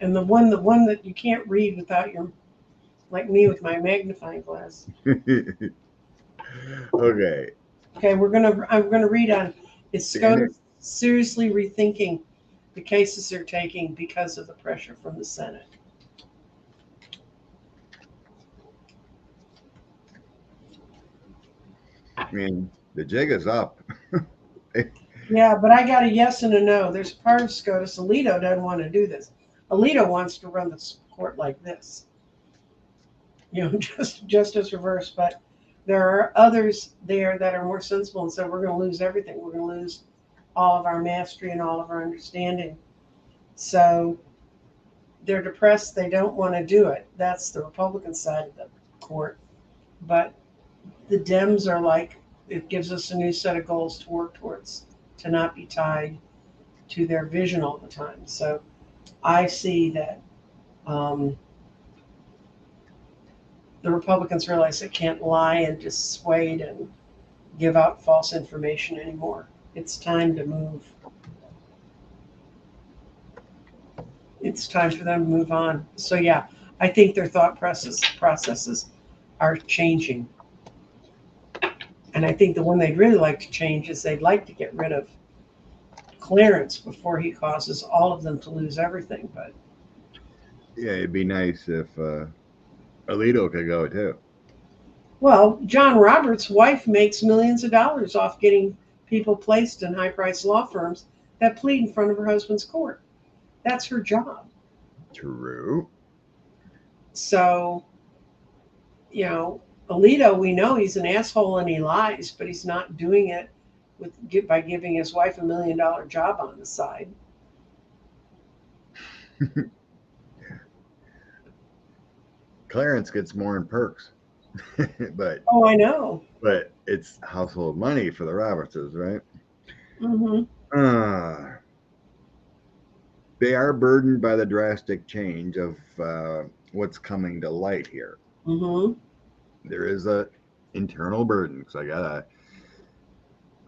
And the one that you can't read without your, like me with my magnifying glass. Okay. Okay, I'm gonna read on. Is SCOTUS seriously rethinking the cases they're taking because of the pressure from the Senate? I mean, the jig is up. Yeah, but I got a yes and a no. There's a part of SCOTUS. Alito doesn't want to do this. Alito wants to run the court like this. Just as reverse. But there are others there that are more sensible and said we're going to lose everything. We're going to lose all of our mastery and all of our understanding. So they're depressed. They don't want to do it. That's the Republican side of the court. But the Dems are like, it gives us a new set of goals to work towards, to not be tied to their vision all the time. So I see that the Republicans realize they can't lie and dissuade and give out false information anymore. It's time to move. It's time for them to move on. So yeah, I think their thought processes are changing. And I think the one they'd really like to change is they'd like to get rid of Clarence before he causes all of them to lose everything. But Yeah, it'd be nice if Alito could go too. Well, John Roberts' wife makes millions of dollars off getting people placed in high priced law firms that plead in front of her husband's court. That's her job. True. So, Alito, we know he's an asshole and he lies, but he's not doing it by giving his wife $1 million job on the side. Clarence gets more in perks, but Oh, I know. it's household money for the Robertses, right? Mm-hmm. Uh, they are burdened by the drastic change of what's coming to light here. Mm-hmm. There is a internal burden because I got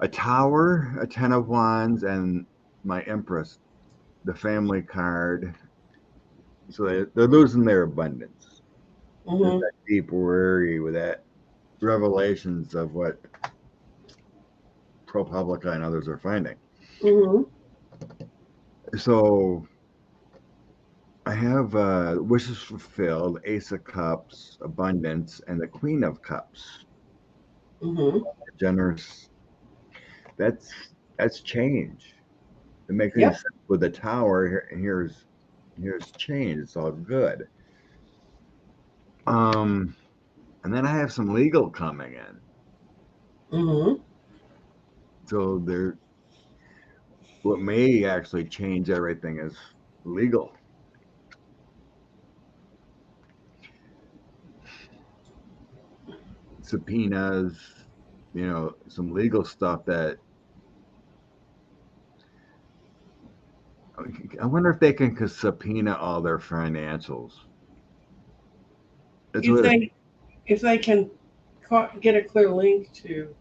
a tower, a 10 of wands, and my empress, the family card. So they're losing their abundance. There's Mm-hmm. that deep worry with that revelations of what ProPublica and others are finding. Mm-hmm. So I have wishes fulfilled, Ace of Cups, abundance, and the Queen of Cups. Mm-hmm. Generous. That's that's change. It makes any Yep. sense with the tower. Here's change. It's all good. Um, and then I have some legal coming in. Mm-hmm. So what may actually change everything is legal. Subpoenas, some legal stuff that I wonder if they can subpoena all their financials. That's If what. they can get a clear link to,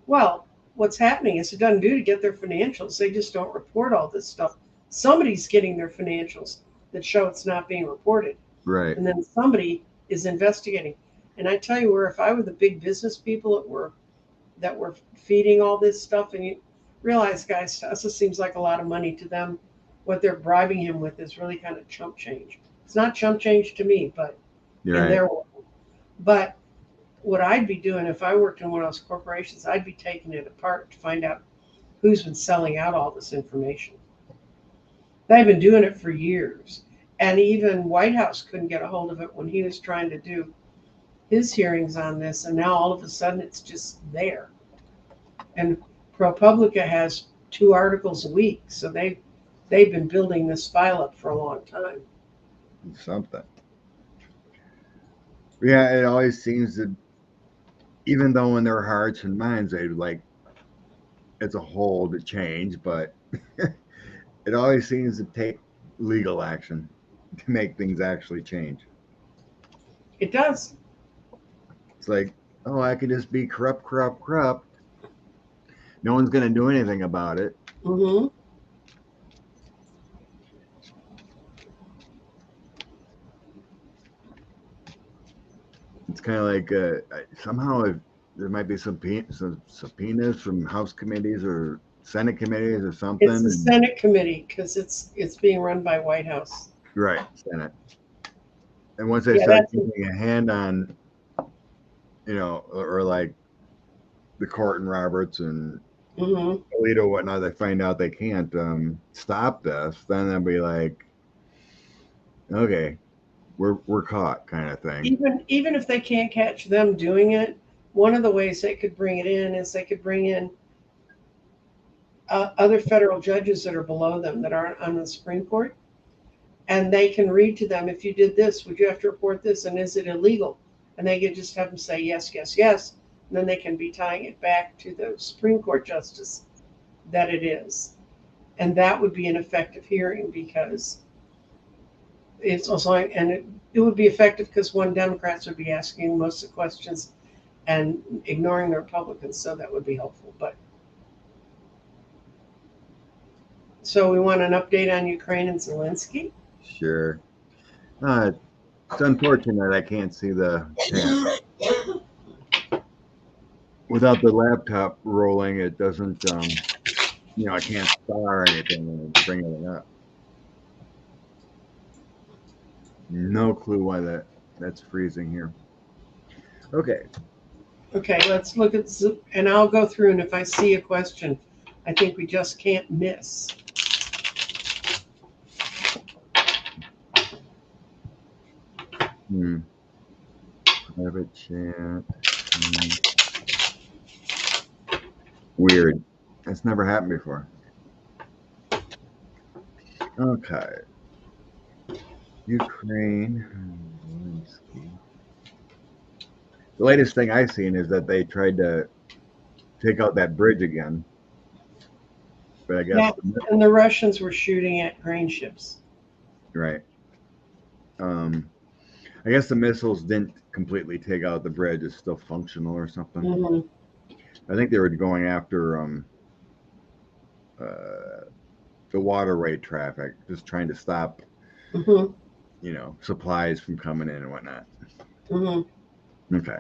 well, what's happening is it doesn't do to get their financials. They just don't report all this stuff. Somebody's getting their financials that show it's not being reported, Right. and then somebody is investigating. And I tell you, where if I were the big business people that were feeding all this stuff, and you realize, guys, to us it seems like a lot of money to them. What they're bribing him with is really kind of chump change. It's not chump change to me, but You're in right. their world. But what I'd be doing if I worked in one of those corporations, I'd be taking it apart to find out who's been selling out all this information. They've been doing it for years. And even White House couldn't get a hold of it when he was trying to do his hearings on this. And now all of a sudden it's just there. And ProPublica has 2 articles a week. So they've been building this file up for a long time. Something. Yeah, it always seems that even though in their hearts and minds they like it's a whole to change, but it always seems to take legal action to make things actually change. It does. It's like, oh, I could just be corrupt, corrupt, corrupt. No one's going to do anything about it. Mm-hmm. It's kind of like somehow there might be some subpoenas from House committees or Senate committees or something. It's the Senate committee because it's being run by White House. Right, Senate. And once they Yeah, start that's getting a hand on, or like the Court and Roberts and mm-hmm. Alito, whatnot, they find out they can't stop this, then they'll be like, okay, we're caught, kind of thing. Even if they can't catch them doing it, one of the ways they could bring it in is they could bring in other federal judges that are below them that aren't on the Supreme Court, and they can read to them, if you did this, would you have to report this, and is it illegal? And they could just have them say yes, yes, yes, and then they can be tying it back to the Supreme Court justice that it is, and that would be an effective hearing because it's also, and it would be effective because one, Democrats would be asking most of the questions and ignoring the Republicans, so that would be helpful. But so we want an update on Ukraine and Zelensky. Sure. It's unfortunate I can't see the without the laptop rolling. It doesn't. I can't star anything and bring it up. No clue why that's freezing here. Okay. Okay, let's look at, and I'll go through, and if I see a question, I think we just can't miss. Private chat. Weird. That's never happened before. Okay. Ukraine. The latest thing I've seen is that they tried to take out that bridge again. But I guess, Yeah, and the Russians were shooting at grain ships. right. I guess the missiles didn't completely take out the bridge. It's still functional or something. Mm-hmm. I think they were going after the waterway traffic, just trying to stop, Mm-hmm. supplies from coming in and whatnot. Mm-hmm. Okay.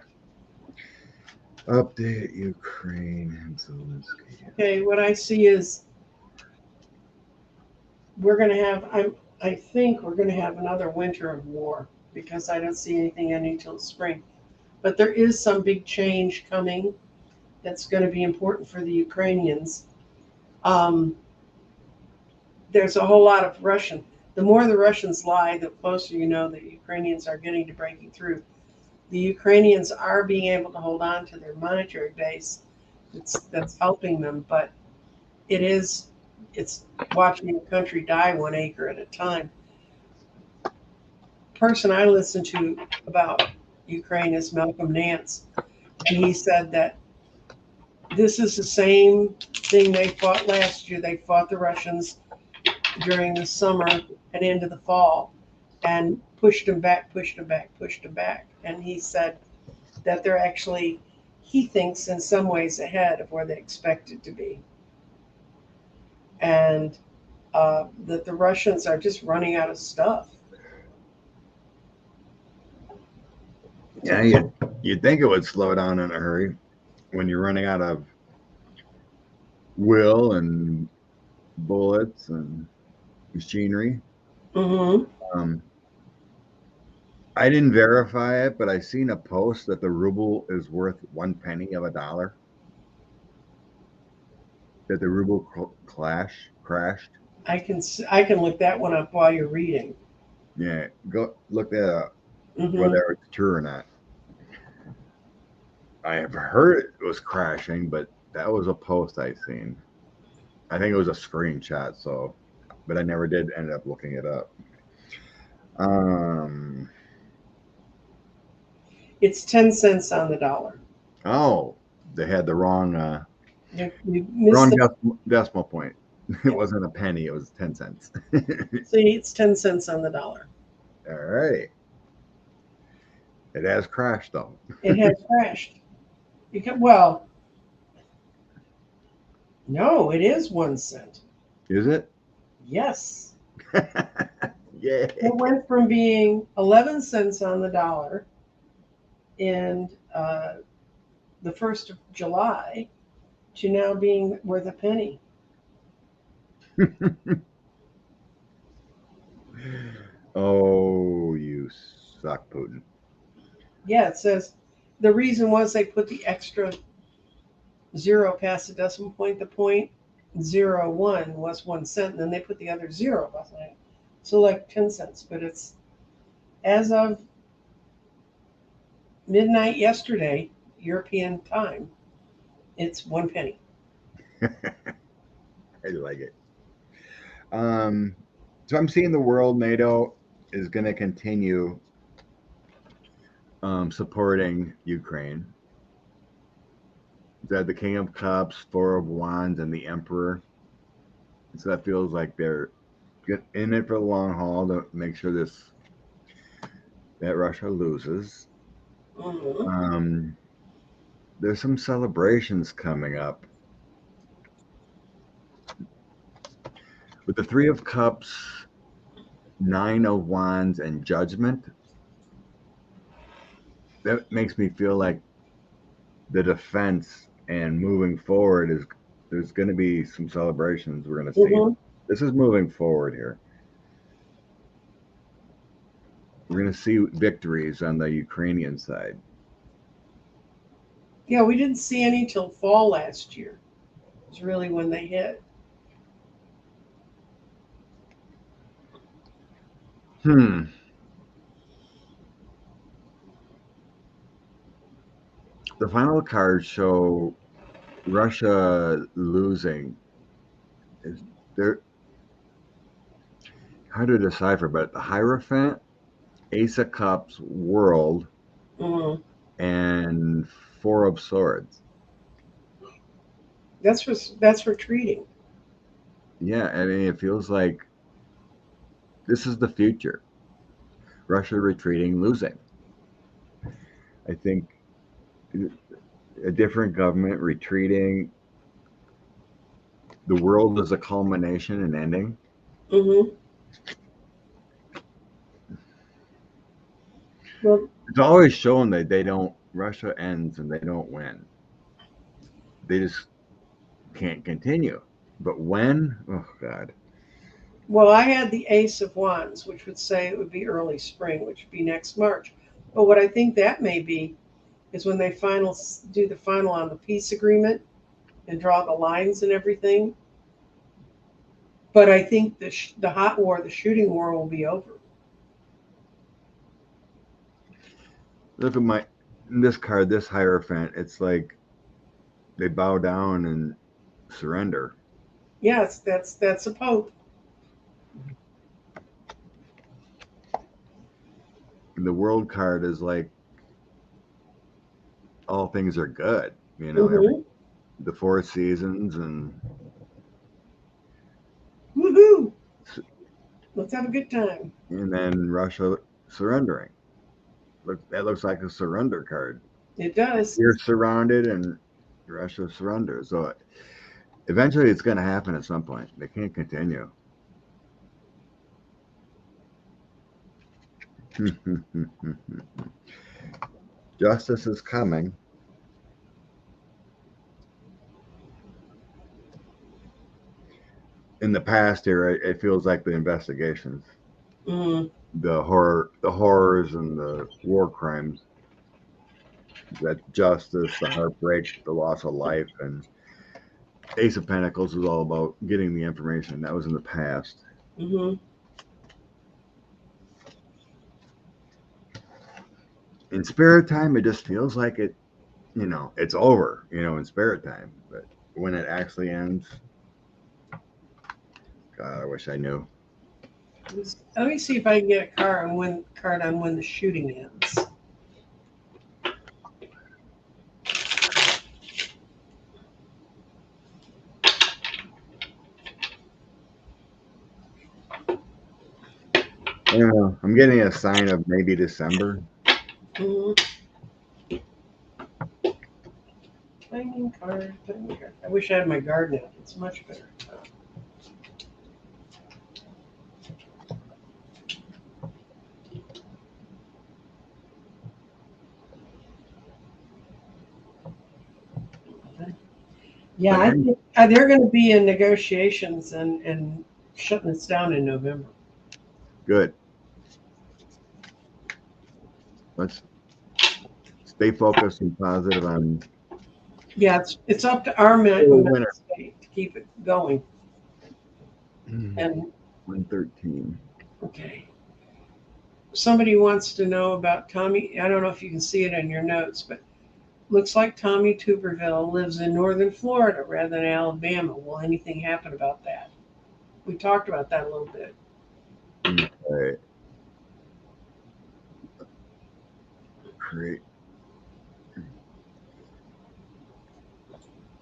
Update Ukraine and Zelensky. Okay, what I see is we're going to have, I think we're going to have another winter of war because I don't see anything ending until spring. But there is some big change coming that's going to be important for the Ukrainians. Um, there's a whole lot of Russian. The more the Russians lie, the closer you know the Ukrainians are getting to breaking through. The Ukrainians are being able to hold on to their monetary base. That's helping them, but it's watching the country die 1 acre at a time. Person I listen to about Ukraine is Malcolm Nance, and he said that this is the same thing they fought last year. They fought the Russians during the summer and into the fall and pushed them back, pushed them back, pushed them back. And he said that they're actually, he thinks, in some ways ahead of where they expected to be. And that the Russians are just running out of stuff. Yeah, you'd think it would slow down in a hurry when you're running out of will and bullets and machinery. Mm-hmm. I didn't verify it, but I seen a post that the ruble is worth 1 penny of a dollar. That the ruble crashed. I can look that one up while you're reading. Yeah, go look that up, Mm-hmm. whether it's true or not. I have heard it was crashing, but that was a post I seen. I think it was a screenshot, but I never did end up looking it up. It's 10 cents on the dollar. Oh, they had the wrong You missed the. decimal point. It wasn't a penny; it was 10 cents. See, it's 10 cents on the dollar. All right, it has crashed though. It has crashed. Well, no, it is 1 cent. Is it? Yes. Yeah. It went from being 11 cents on the dollar in the 1st of July to now being worth a penny. Oh, you suck, Putin. Yeah, it says the reason was they put the extra zero past the decimal point. The point 0.01 was 1 cent, and then they put the other zero behind it. So like 10 cents, but it's as of midnight yesterday, European time, it's 1 penny. I like it. So I'm seeing the world NATO is going to continue supporting Ukraine. That the King of Cups, Four of Wands, and the Emperor. So that feels like they're in it for the long haul to make sure that Russia loses. Mm-hmm. There's some celebrations coming up. With the Three of Cups, Nine of Wands, and Judgment, that makes me feel like the defense and moving forward there's going to be some celebrations we're going to see. Mm-hmm. This is moving forward here. We're going to see victories on the Ukrainian side. Yeah, we didn't see any till fall last year. It was really when they hit. Hmm. The final cards show Russia losing. Is there hard to decipher, but the Hierophant, Ace of Cups, World, Hmm. and Four of Swords. That's retreating. Yeah, I mean, it feels like this is the future. Russia retreating, losing. I think a different government retreating. The world is a culmination and ending. Hmm. Well, It's always shown that they don't. Russia ends and they don't win. They just can't continue. But when? Oh God. well, I had the Ace of Wands, which would say it would be early spring, which would be next March. But what I think that may be is when they do the final on the peace agreement and draw the lines and everything. But I think the hot war, the shooting war, will be over. Look at my this card, this Hierophant. It's like they bow down and surrender. Yes, that's a pope. And the World card is like all things are good. You know, every Hmm. the four seasons Woohoo! Let's have a good time. and then Russia surrendering. Look, that looks like a surrender card. It does. You're surrounded and Russia surrenders. So eventually it's going to happen at some point. They can't continue. Justice is coming. In the past here, it feels like the investigations, Mm. the horrors and the war crimes, that justice, the heartbreak, the loss of life, and Ace of Pentacles was all about getting the information. That was in the past. Hmm. In spirit time, it just feels like it, it's over, in spirit time. But when it actually ends, God, I wish I knew. Let me see if I can get a card on when the shooting ends. I don't know. I'm getting a sign of maybe December. Hmm. Timing card, timing card. I wish I had my garden out. It's much better. Yeah, But I hey, think they're going to be in negotiations and shutting this down in November. good. Let's stay focused and positive on Yeah, it's up to our the mental winner. state to keep it going. And 113. okay, somebody wants to know about Tommy. I don't know if you can see it in your notes, but looks like Tommy Tuberville lives in northern Florida rather than Alabama. Will anything happen about that? We talked about that a little bit. Okay. Create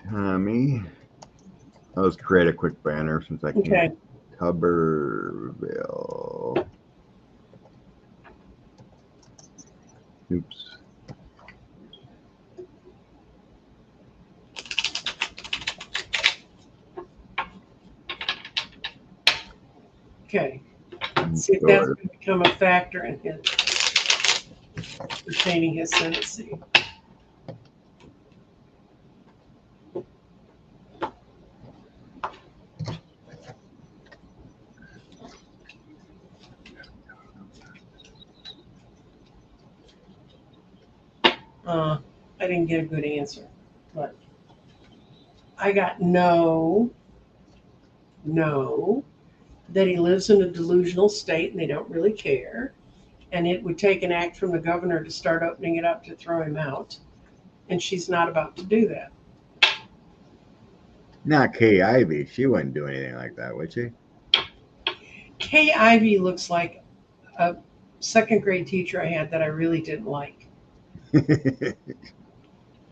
Tommy. Let's create a quick banner since I can't. Okay. Tuberville. Oops. Okay. See if that's going to become a factor in his retaining his sentency. Uh, I didn't get a good answer. But I got no, that he lives in a delusional state and they don't really care. And it would take an act from the governor to start opening it up to throw him out. And she's not about to do that. Not Kay Ivy. She wouldn't do anything like that, would she? Kay Ivy looks like a second grade teacher I had that I really didn't like.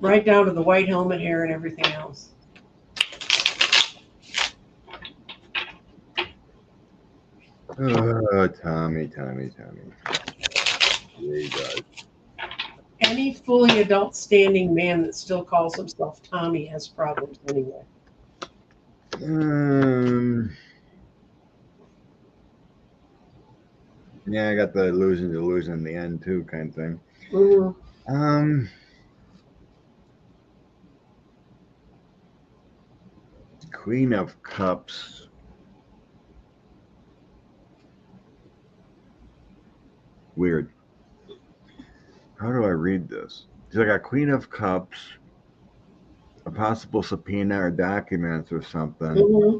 Right down to the white helmet hair and everything else. Oh, Tommy. Yeah, he does. Any fully adult standing man that still calls himself Tommy has problems anyway. Yeah, I got the delusion in the end too, kind of thing. Mm-hmm. Queen of Cups. Weird. How do I read this? So I got Queen of Cups, a possible subpoena or documents or something, Mm-hmm.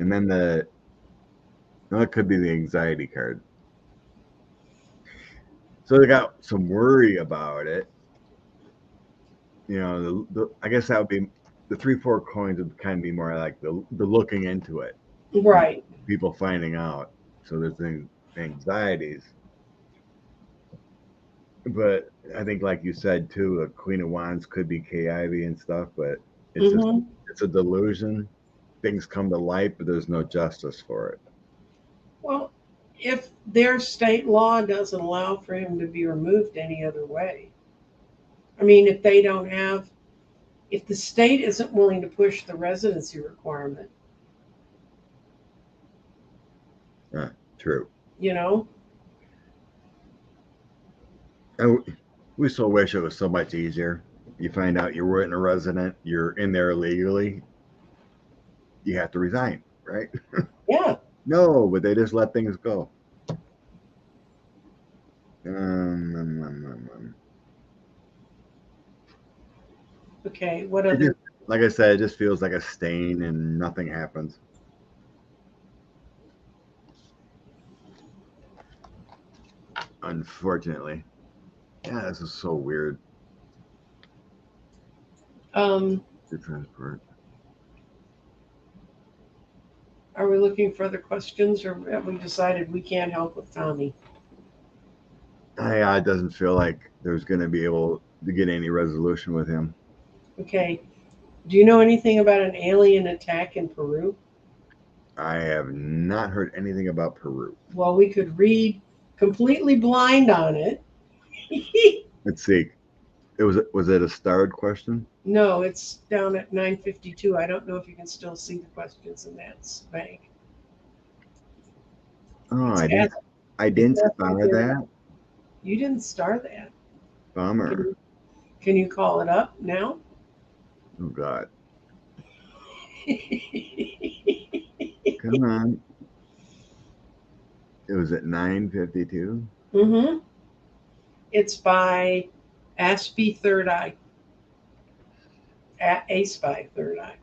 and then that could be the anxiety card. So they got some worry about it. You know, I guess that would be the 3-4 coins would kind of be more like the looking into it, Right. people finding out. So there's the anxieties. But I think, like you said too, a Queen of Wands could be Kay Ivy and stuff, but it's Mm-hmm. it's a delusion. Things come to light, but there's no justice for it. Well, if their state law doesn't allow for him to be removed any other way, I mean, if the state isn't willing to push the residency requirement, True. you know, And we so wish it was so much easier. You find out you weren't a resident, you're in there illegally, you have to resign, right? yeah. No, but they just let things go. Okay, what other? Like I said, it just feels like a stain and nothing happens. Unfortunately. Yeah, this is so weird. The transport. Are we looking for other questions, or have we decided we can't help with Tommy? It doesn't feel like there's going to be able to get any resolution with him. Okay. Do you know anything about an alien attack in Peru? I have not heard anything about Peru. Well, we could read completely blind on it. Let's see. Was it a starred question? No, it's down at 9:52. I don't know if you can still see the questions in that bank. Oh, It's I didn't asking star that. You didn't star that. Bummer. Can you call it up now? Oh God. Come on. It was at 9:52. Mm-hmm. It's by Aspie Third Eye. A Spy Third Eye.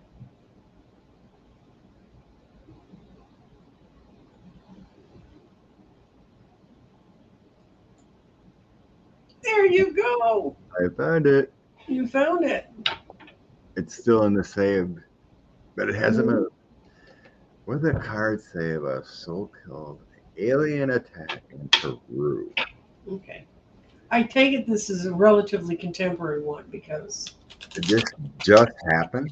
There you go. I found it. You found it. It's still in the saved, but it hasn't Mhm. moved. What did the card say about so-called alien attack in Peru? Okay. I take it this is a relatively contemporary one because, Did this just happen?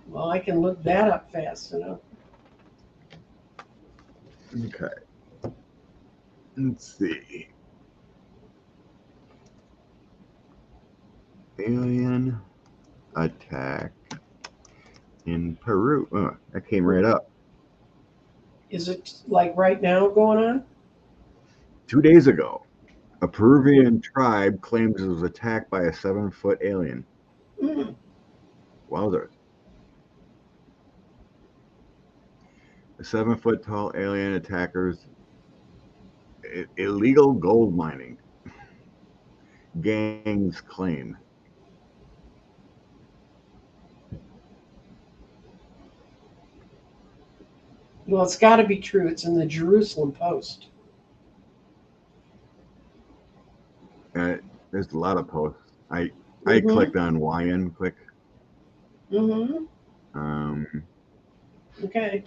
well, I can look that up fast enough. Okay. Let's see. Alien attack in Peru. Oh, that came right up. Is it like right now going on? 2 days ago, a Peruvian tribe claims it was attacked by a 7-foot alien. Mm. Wowzers. A 7-foot tall alien attackers illegal gold mining. gangs claim. Well, it's got to be true. It's in the Jerusalem Post. Uh, there's a lot of posts. I Mm-hmm. clicked on YN click. Mm-hmm. Um, Okay,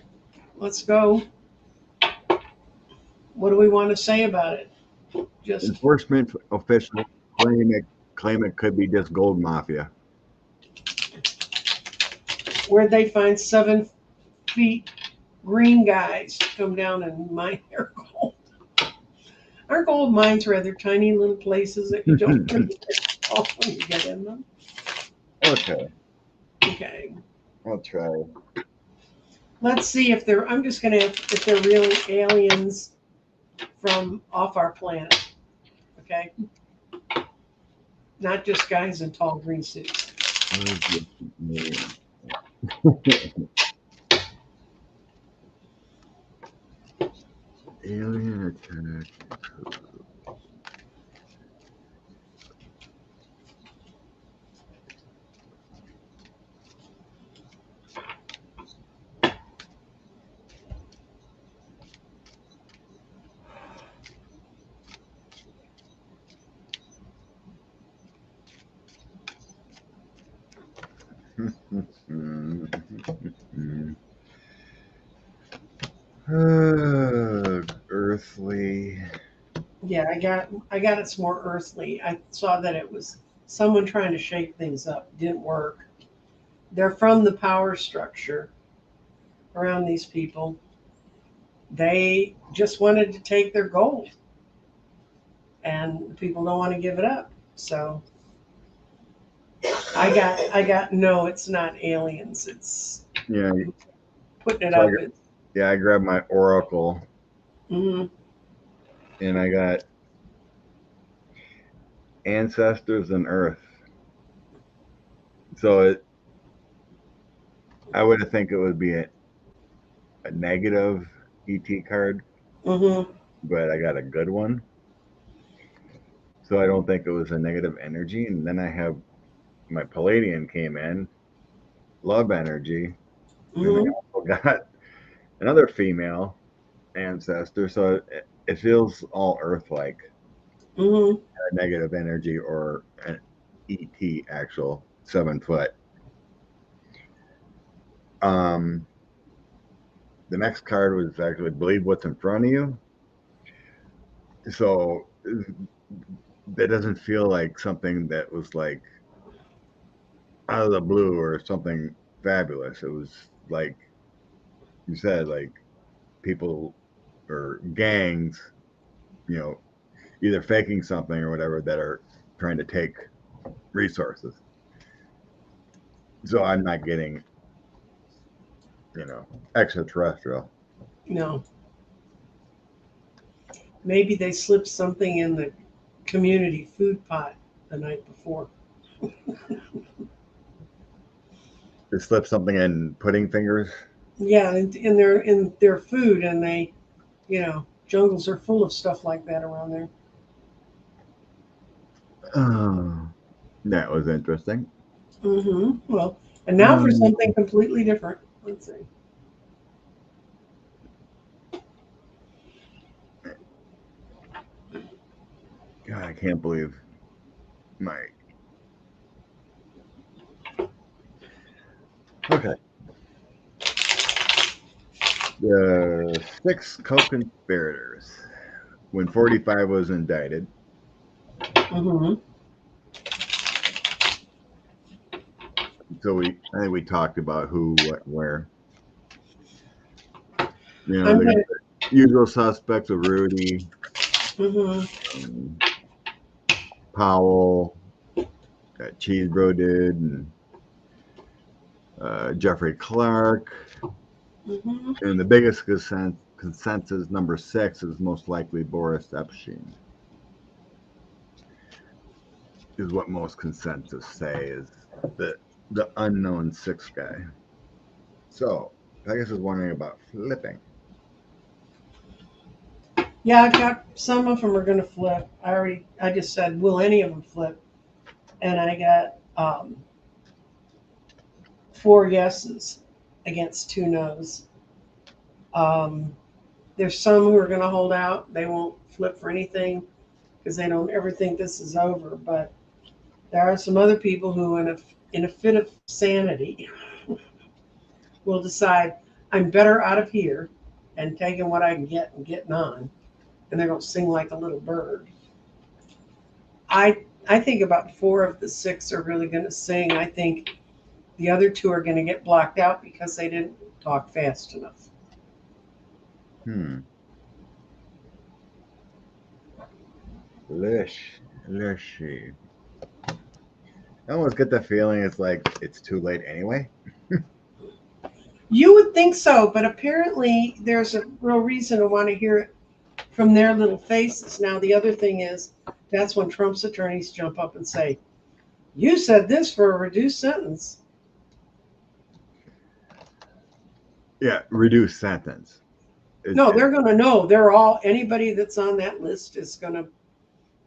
let's go. What do we want to say about it? Just enforcement officials claim it could be just gold mafia. where'd they find 7 feet green guys to come down and mine their gold? Our gold mines rather tiny little places that you don't really tell when you get in them. Okay, Okay, I'll try. let's see if they're. I'm just gonna if they're really aliens from off our planet. Okay, not just guys in tall green suits. Where's this name? Alien attack. Earthly. Yeah, I got it's more earthly. I saw that it was someone trying to shake things up. Didn't work. They're from the power structure around these people. They just wanted to take their gold, and people don't want to give it up. So I got no. It's not aliens. It's Yeah, putting it so up. It's I grabbed my Oracle mm, and I got ancestors and Earth. So I would think it would be a negative ET card, mm-hmm, but I got a good one. So I don't think it was a negative energy. And then I have my Palladian came in, love energy. And I mm-hmm, also got another female ancestor. So it feels all Earth like mm-hmm. a negative energy or an ET actual 7 foot. Um, the next card was actually believe what's in front of you. So that doesn't feel like something that was like out of the blue or something fabulous. It was like you said, like people or gangs, you know, either faking something or whatever that are trying to take resources. So I'm not getting, extraterrestrial. No, maybe they slipped something in the community food pot the night before. They slip something in pudding fingers. Yeah, in their food, and jungles are full of stuff like that around there. Oh, that was interesting. Well, and now for Um, something completely different. Let's see. God, I can't believe my. Okay. The 6 co-conspirators. When 45 was indicted, Mm-hmm. so I think we talked about who, what, where. I'm They got gonna. the usual suspects of Rudy, Mm-hmm. um, Powell, Cheese Bro did, and Jeffrey Clark. Mm-hmm. And the biggest consensus, number 6, is most likely Boris Epstein, is what most consensus say is the the unknown 6 guy. So Pegasus is wondering about flipping. Yeah, I've got some of them are going to flip. I just said, will any of them flip? And I got 4 yeses against 2 nos. Um, there's some who are going to hold out. They won't flip for anything because they don't ever think this is over. But there are some other people who, in a fit of sanity, will decide I'm better out of here and taking what I can get and getting on. And they're going to sing like a little bird. I think about 4 of the 6 are really going to sing. I think the other 2 are going to get blocked out because they didn't talk fast enough. Let's see. I almost get the feeling it's like it's too late anyway. You would think so, but apparently there's a real reason to want to hear it from their little faces. Now, the other thing is that's when Trump's attorneys jump up and say, you said this for a reduced sentence. Yeah, reduced sentence. No, they're going to know. They're all, anybody that's on that list is going to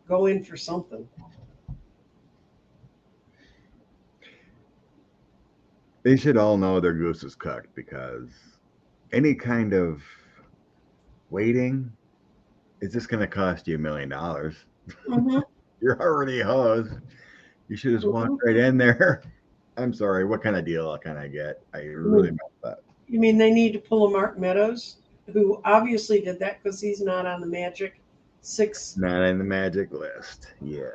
go in for something. They should all know their goose is cooked because any kind of waiting is just going to cost you $1 million. Mm-hmm. You're already hosed. You should just walk right in there. I'm sorry. What kind of deal can I get? I really messed up. You mean they need to pull a Mark Meadows, who obviously did that because he's not on the Magic 6? Not in the magic list. Yeah.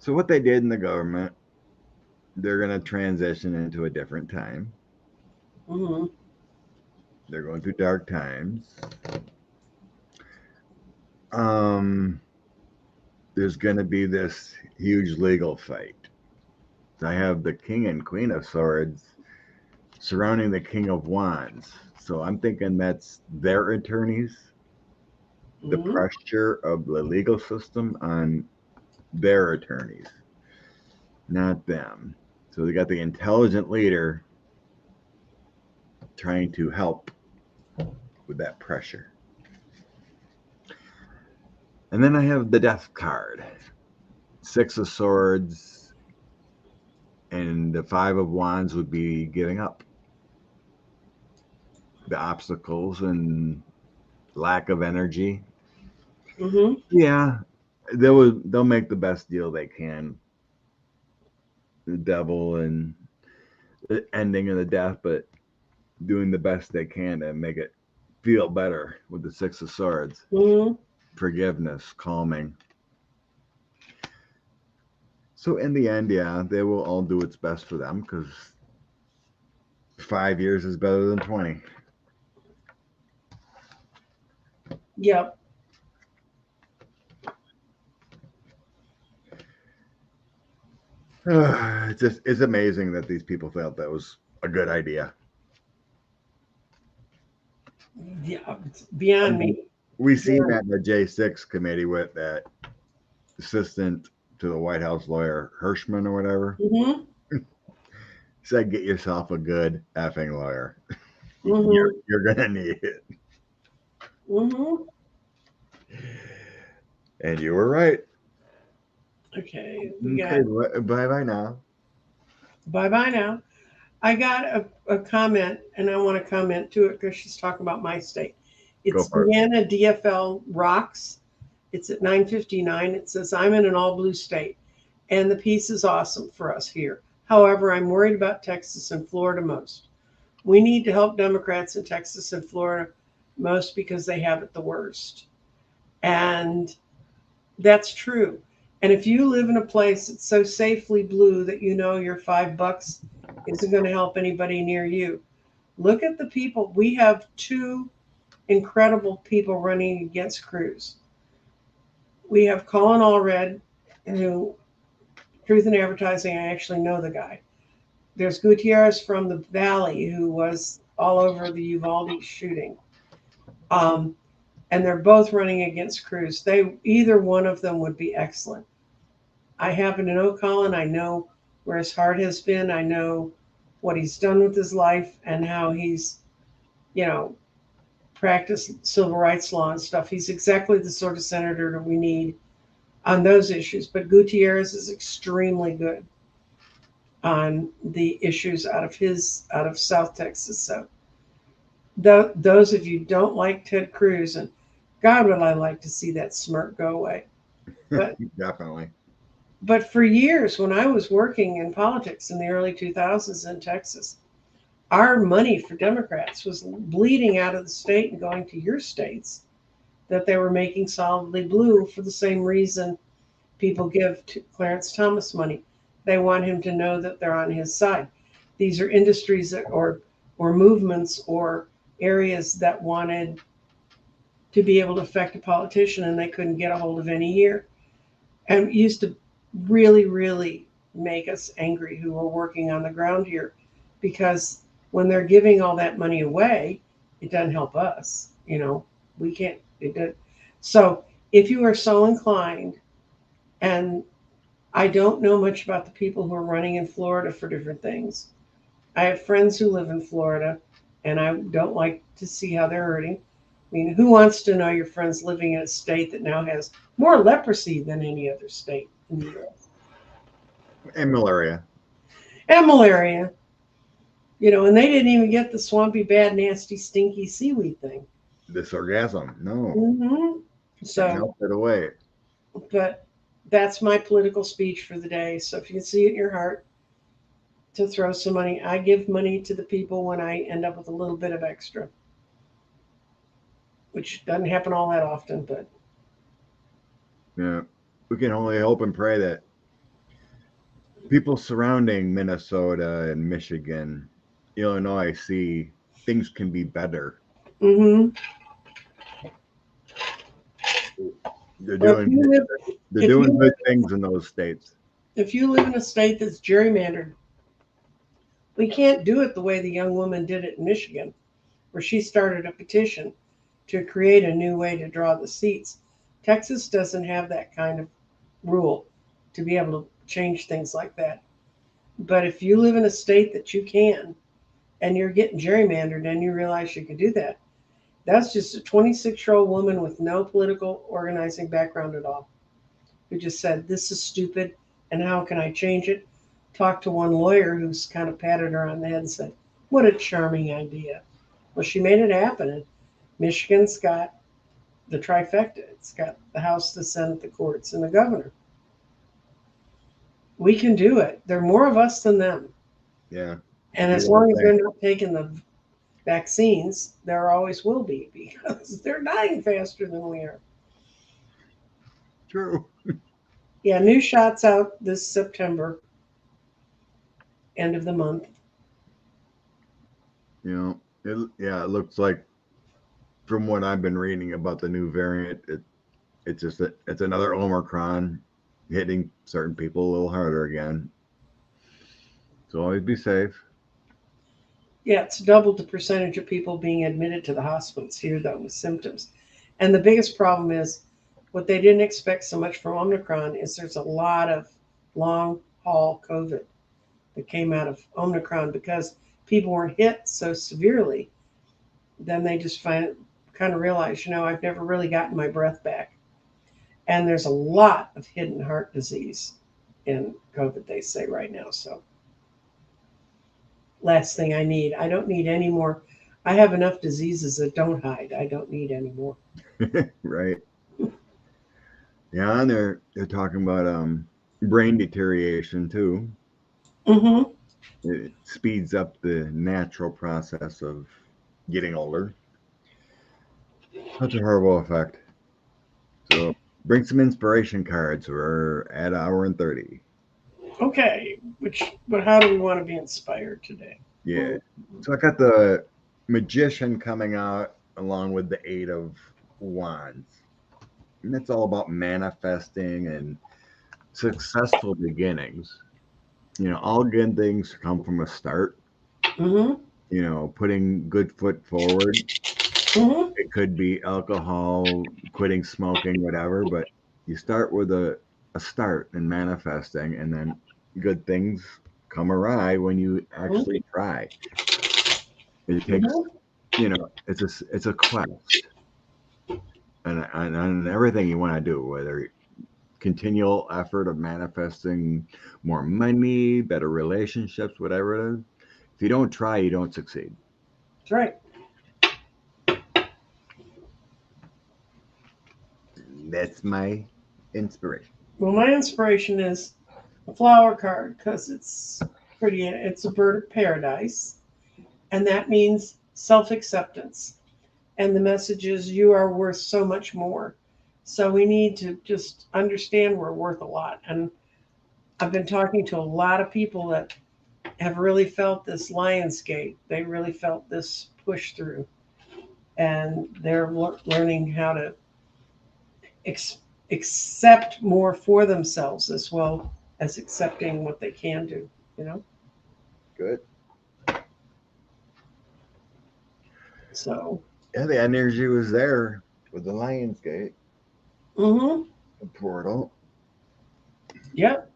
So what they did in the government, they're going to transition into a different time. Mm-hmm. They're going through dark times. There's going to be this huge legal fight. I have the King and Queen of Swords surrounding the King of Wands. So I'm thinking that's their attorneys, the Mm-hmm. pressure of the legal system on their attorneys, not them. So they got the intelligent leader trying to help with that pressure. And then I have the Death card, 6 of Swords, and the 5 of Wands would be giving up the obstacles and lack of energy. Mm-hmm. Yeah, they'll make the best deal they can. The devil and the ending of the death, but doing the best they can to make it feel better with the 6 of Swords. Mm-hmm. Forgiveness, calming. So in the end, yeah, they will all do what's best for them because 5 years is better than 20. Yep. It's amazing that these people felt that was a good idea. Yeah. It's beyond me. We seen that in the J6 committee with that assistant to the White House lawyer Hirschman or whatever. Mm-hmm. He said, "Get yourself a good effing lawyer. Mm-hmm. You're gonna need it." Mm-hmm. And you were right. Okay. We Okay, got bye bye now. bye now. I got a comment, and I want to comment to it because she's talking about my state. Go It's for it. Deanna DFL Rocks. It's at 9:59. It says, I'm in an all blue state, and the peace is awesome for us here. However, I'm worried about Texas and Florida most. We need to help Democrats in Texas and Florida most because they have it the worst. And that's true. And if you live in a place that's so safely blue that you know your $5 isn't going to help anybody near you, look at the people. We have 2 incredible people running against Cruz. We have Colin Allred, who, Truth in Advertising, I actually know the guy. There's Gutierrez from the Valley, who was all over the Uvalde shooting. Um, and they're both running against Cruz. Either one of them would be excellent. I happen to know Colin. I know where his heart has been. I know what he's done with his life and how he's, you know, practice civil rights law and stuff. He's exactly the sort of senator that we need on those issues. But Gutierrez is extremely good on the issues out of South Texas. So those of you don't like Ted Cruz, and God would I like to see that smirk go away. But Definitely. but for years when I was working in politics in the early 2000s in Texas, our money for Democrats was bleeding out of the state and going to your states that they were making solidly blue for the same reason people give to Clarence Thomas money. They want him to know that they're on his side. These are industries that, or movements or areas that wanted to be able to affect a politician and they couldn't get a hold of any here. And it used to really, really make us angry who were working on the ground here because when they're giving all that money away, it doesn't help us. We can't. It does. So if you are so inclined, and I don't know much about the people who are running in Florida for different things. I have friends who live in Florida, and I don't like to see how they're hurting. I mean, who wants to know your friends living in a state that now has more leprosy than any other state in the U.S.? And malaria. And malaria. And they didn't even get the swampy, bad, nasty, stinky seaweed thing. This orgasm. No. Mm-hmm. So melt it away. But that's my political speech for the day. So if you can see it in your heart to throw some money, I give money to the people when I end up with a little bit of extra, which doesn't happen all that often, but Yeah. We can only hope and pray that people surrounding Minnesota and Michigan, Illinois see things can be better. mm-hmm. They're doing good things in those states. If you live in a state that's gerrymandered, we can't do it the way the young woman did it in Michigan, where she started a petition to create a new way to draw the seats. Texas doesn't have that kind of rule to be able to change things like that. But if you live in a state that you can, and you're getting gerrymandered and you realize you can do that, that's just a 26-year-old woman with no political organizing background at all, who just said, this is stupid, and how can I change it? Talked to one lawyer who's kind of patted her on the head and said, what a charming idea. Well, she made it happen, and Michigan's got the trifecta. It's got the House, the Senate, the courts, and the governor. We can do it. There are more of us than them. Yeah. And as long as they're not taking the vaccines, there always will be, because they're dying faster than we are. True. Yeah, new shots out this September, end of the month. It looks like, from what I've been reading about the new variant, it's another Omicron hitting certain people a little harder again. So always be safe. Yeah, it's doubled the percentage of people being admitted to the hospitals here, though, with symptoms. And the biggest problem is what they didn't expect so much from Omicron is there's a lot of long haul COVID that came out of Omicron because people weren't hit so severely. Then they just kind of realize, I've never really gotten my breath back. And there's a lot of hidden heart disease in COVID, they say right now. So last thing I need. I don't need any more. I have enough diseases that don't hide. I don't need any more. Right. Yeah, and they're talking about brain deterioration too. Mm-hmm. It speeds up the natural process of getting older. That's a horrible effect. So bring some inspiration cards. We're at 1:30. Okay, but how do we want to be inspired today? Yeah. So I got the Magician coming out along with the Eight of Wands. And it's all about manifesting and successful beginnings. All good things come from a start. Mm-hmm. Putting good foot forward. Mm-hmm. It could be alcohol, quitting smoking, whatever, but you start with a start in manifesting, and then good things come awry when you actually try. It takes you know, it's a quest, and everything you want to do, whether continual effort of manifesting more money, better relationships, whatever it is. If you don't try, you don't succeed. That's right. That's my inspiration. Well, my inspiration is a flower card because it's pretty. It's a bird of paradise, and that means self acceptance. And the message is you are worth so much more. So we need to just understand we're worth a lot. And I've been talking to a lot of people that have really felt this Lionsgate. They really felt this push through, and they're learning how to ex- accept more for themselves as well as accepting what they can do. You know, Good. so. Yeah, the energy was there with the Lionsgate Mm-hmm. portal. Yep.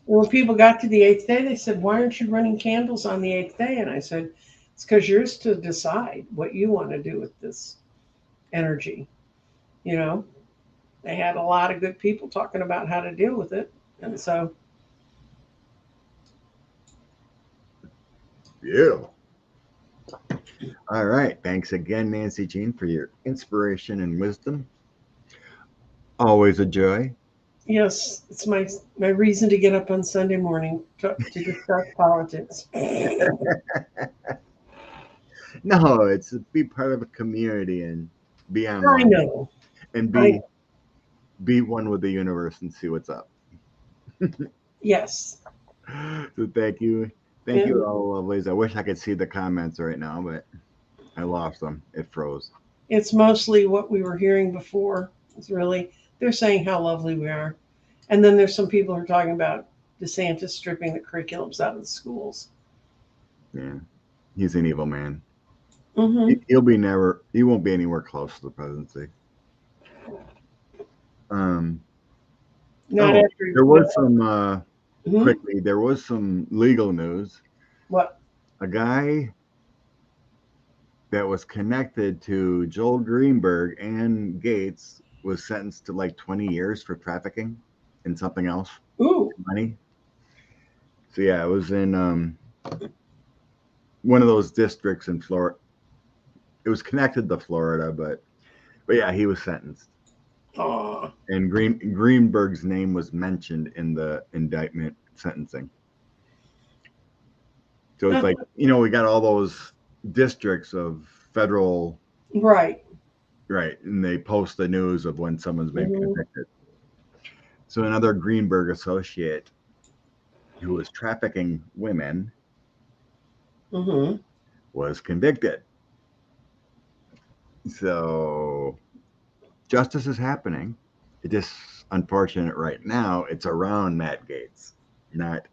And when people got to the eighth day, they said, "Why aren't you running candles on the eighth day?" And I said, "It's because yours to decide what you want to do with this energy." You know, they had a lot of good people talking about how to deal with it. And so, Yeah. All right. Thanks again, Nancy Jean, for your inspiration and wisdom. Always a joy. yes, it's my reason to get up on Sunday morning to discuss politics. No, it's to be part of a community and be I online know. and I be one with the universe and see what's up. yes. So thank you And all, lovelies. I wish I could see the comments right now, but I lost them. It froze. it's mostly what we were hearing before. It's really they're saying how lovely we are. And then there's some people who are talking about DeSantis stripping the curriculums out of the schools. Yeah, he's an evil man. Mm-hmm. He'll be never. He won't be anywhere close to the presidency. Um. Not Oh, after there no. was some. Hmm. Quickly, there was some legal news. What? A guy that was connected to Joel Greenberg and Gates was sentenced to like 20 years for trafficking in something else, Ooh. money. So yeah, it was in one of those districts in Florida. It was connected to Florida, but yeah, he was sentenced. Aw. And Greenberg's name was mentioned in the indictment sentencing. So it's like, we got all those districts of federal, Right. right, and they post the news of when someone's been Mm-hmm. convicted. So another Greenberg associate who was trafficking women Mm-hmm. was convicted. So justice is happening. It just unfortunate right now. It's around Matt Gates, not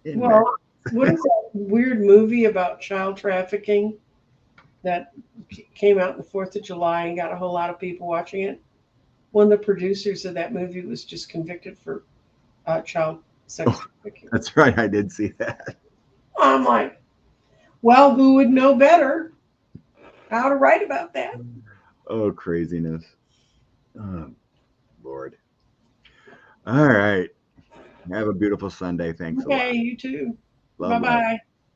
in Matt. Well, what is that weird movie about child trafficking that came out on the 4th of July and got a whole lot of people watching it? One of the producers of that movie was just convicted for child sex Oh, trafficking. that's right. I did see that. I'm like, well, who would know better how to write about that? Oh, craziness. Oh, Lord. All right. Have a beautiful Sunday. Thanks a lot. Okay, you too. Bye Love, love. bye.